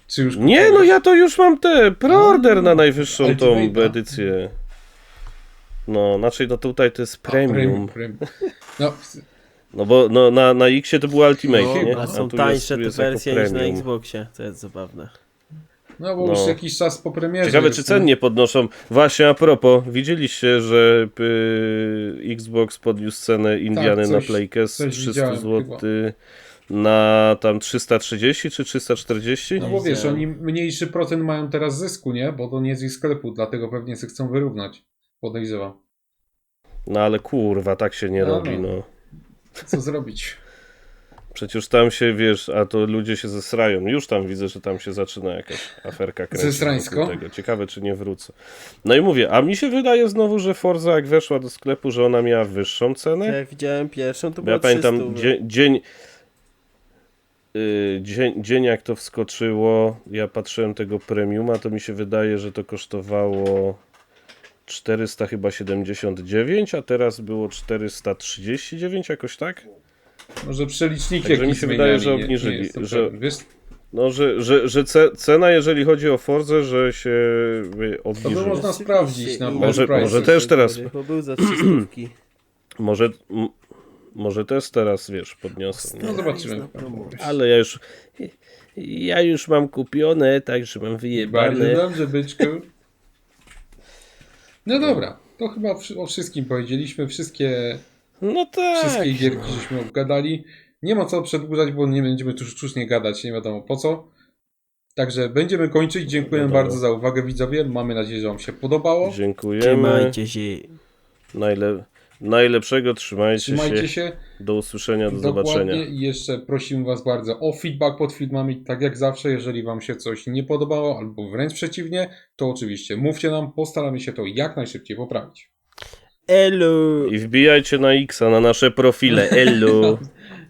[SPEAKER 1] Czy już
[SPEAKER 2] Nie, no
[SPEAKER 1] kupiłeś?
[SPEAKER 2] ja to już mam preorder na najwyższą tą
[SPEAKER 1] Ultimate'a.
[SPEAKER 2] edycję. No, znaczy no tutaj to jest premium.
[SPEAKER 1] Premium. No,
[SPEAKER 2] No bo no, na Xie to był Ultimate,
[SPEAKER 1] No,
[SPEAKER 2] nie?
[SPEAKER 1] a
[SPEAKER 3] A są
[SPEAKER 2] tu
[SPEAKER 3] tańsze
[SPEAKER 2] tu
[SPEAKER 3] te
[SPEAKER 2] jest jako
[SPEAKER 3] wersje niż na
[SPEAKER 2] premium.
[SPEAKER 3] Xboxie. To jest zabawne.
[SPEAKER 1] no bo
[SPEAKER 2] No.
[SPEAKER 1] już jakiś czas po premierze.
[SPEAKER 2] Ciekawe,
[SPEAKER 1] jest,
[SPEAKER 2] czy cen nie podnoszą. Właśnie a propos, widzieliście, że Xbox podniósł cenę Indiany
[SPEAKER 1] Tak,
[SPEAKER 2] na
[SPEAKER 1] coś-
[SPEAKER 2] Playkę z
[SPEAKER 1] coś
[SPEAKER 2] 300
[SPEAKER 1] widziałem
[SPEAKER 2] zł na tam 330 czy 340?
[SPEAKER 1] No bo wiesz,
[SPEAKER 3] Widziałem.
[SPEAKER 1] oni mniejszy procent mają teraz zysku, nie? Bo to nie jest ich sklepu, dlatego pewnie się chcą wyrównać. Podejrzewam.
[SPEAKER 2] No ale kurwa, tak się nie
[SPEAKER 1] No,
[SPEAKER 2] robi,
[SPEAKER 1] no.
[SPEAKER 2] no.
[SPEAKER 1] Co zrobić?
[SPEAKER 2] Przecież tam się, wiesz, a to ludzie się zesrają. Już tam widzę, że tam się zaczyna jakaś aferka kręcić
[SPEAKER 1] Zesrańsko?
[SPEAKER 2] wokół tego. Ciekawe, czy nie wrócę. No i mówię, a mi się wydaje znowu, że Forza jak weszła do sklepu, że ona miała wyższą cenę.
[SPEAKER 3] Jak widziałem pierwszą, to
[SPEAKER 2] Bo ja
[SPEAKER 3] było 300.
[SPEAKER 2] pamiętam dzień jak to wskoczyło, ja patrzyłem tego premiuma, to mi się wydaje, że to kosztowało 400 chyba 79, a teraz było 439 jakoś tak?
[SPEAKER 1] Może przeliczniki
[SPEAKER 2] Także mi
[SPEAKER 1] jakieś
[SPEAKER 2] się wydaje,
[SPEAKER 1] zmieniali,
[SPEAKER 2] że obniżyli,
[SPEAKER 1] jestem
[SPEAKER 2] że-
[SPEAKER 1] pewien. Wiesz,
[SPEAKER 2] No, że cena, jeżeli chodzi o Forzę, że się
[SPEAKER 1] to by
[SPEAKER 2] obniżyła.
[SPEAKER 1] można sprawdzić na
[SPEAKER 2] Może-
[SPEAKER 1] Best
[SPEAKER 2] może
[SPEAKER 1] Prices.
[SPEAKER 2] też teraz-
[SPEAKER 3] Bo był za 300.
[SPEAKER 2] Może też teraz, wiesz, podniosę.
[SPEAKER 1] No
[SPEAKER 2] Nie?
[SPEAKER 1] zobaczymy.
[SPEAKER 3] Na promocji.
[SPEAKER 2] Ale ja już mam kupione, także mam
[SPEAKER 1] Bardzo
[SPEAKER 2] wyjebane.
[SPEAKER 1] dobrze, byczku. No dobra, to chyba o wszystkim powiedzieliśmy. Wszystkie
[SPEAKER 2] No tak.
[SPEAKER 1] Wszystkie gierki żeśmy obgadali. Nie ma co przedłużać, bo nie będziemy tu sztucznie gadać, nie wiadomo po co. Także będziemy kończyć. Dziękuję
[SPEAKER 2] Wiadomo.
[SPEAKER 1] bardzo za uwagę, widzowie. Mamy nadzieję, że Wam się podobało.
[SPEAKER 2] Dziękujemy.
[SPEAKER 3] Trzymajcie się.
[SPEAKER 2] Najlepszego, trzymajcie
[SPEAKER 1] Trzymajcie
[SPEAKER 2] się.
[SPEAKER 1] się.
[SPEAKER 2] Do usłyszenia, do
[SPEAKER 1] Dokładnie.
[SPEAKER 2] zobaczenia.
[SPEAKER 1] I jeszcze prosimy Was bardzo o feedback pod filmami. Tak jak zawsze, jeżeli Wam się coś nie podobało, albo wręcz przeciwnie, to oczywiście mówcie nam. Postaramy się to jak najszybciej poprawić.
[SPEAKER 3] Elu!
[SPEAKER 2] I wbijajcie na Xa, na nasze profile. Elu.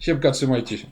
[SPEAKER 1] Siemka, trzymajcie się.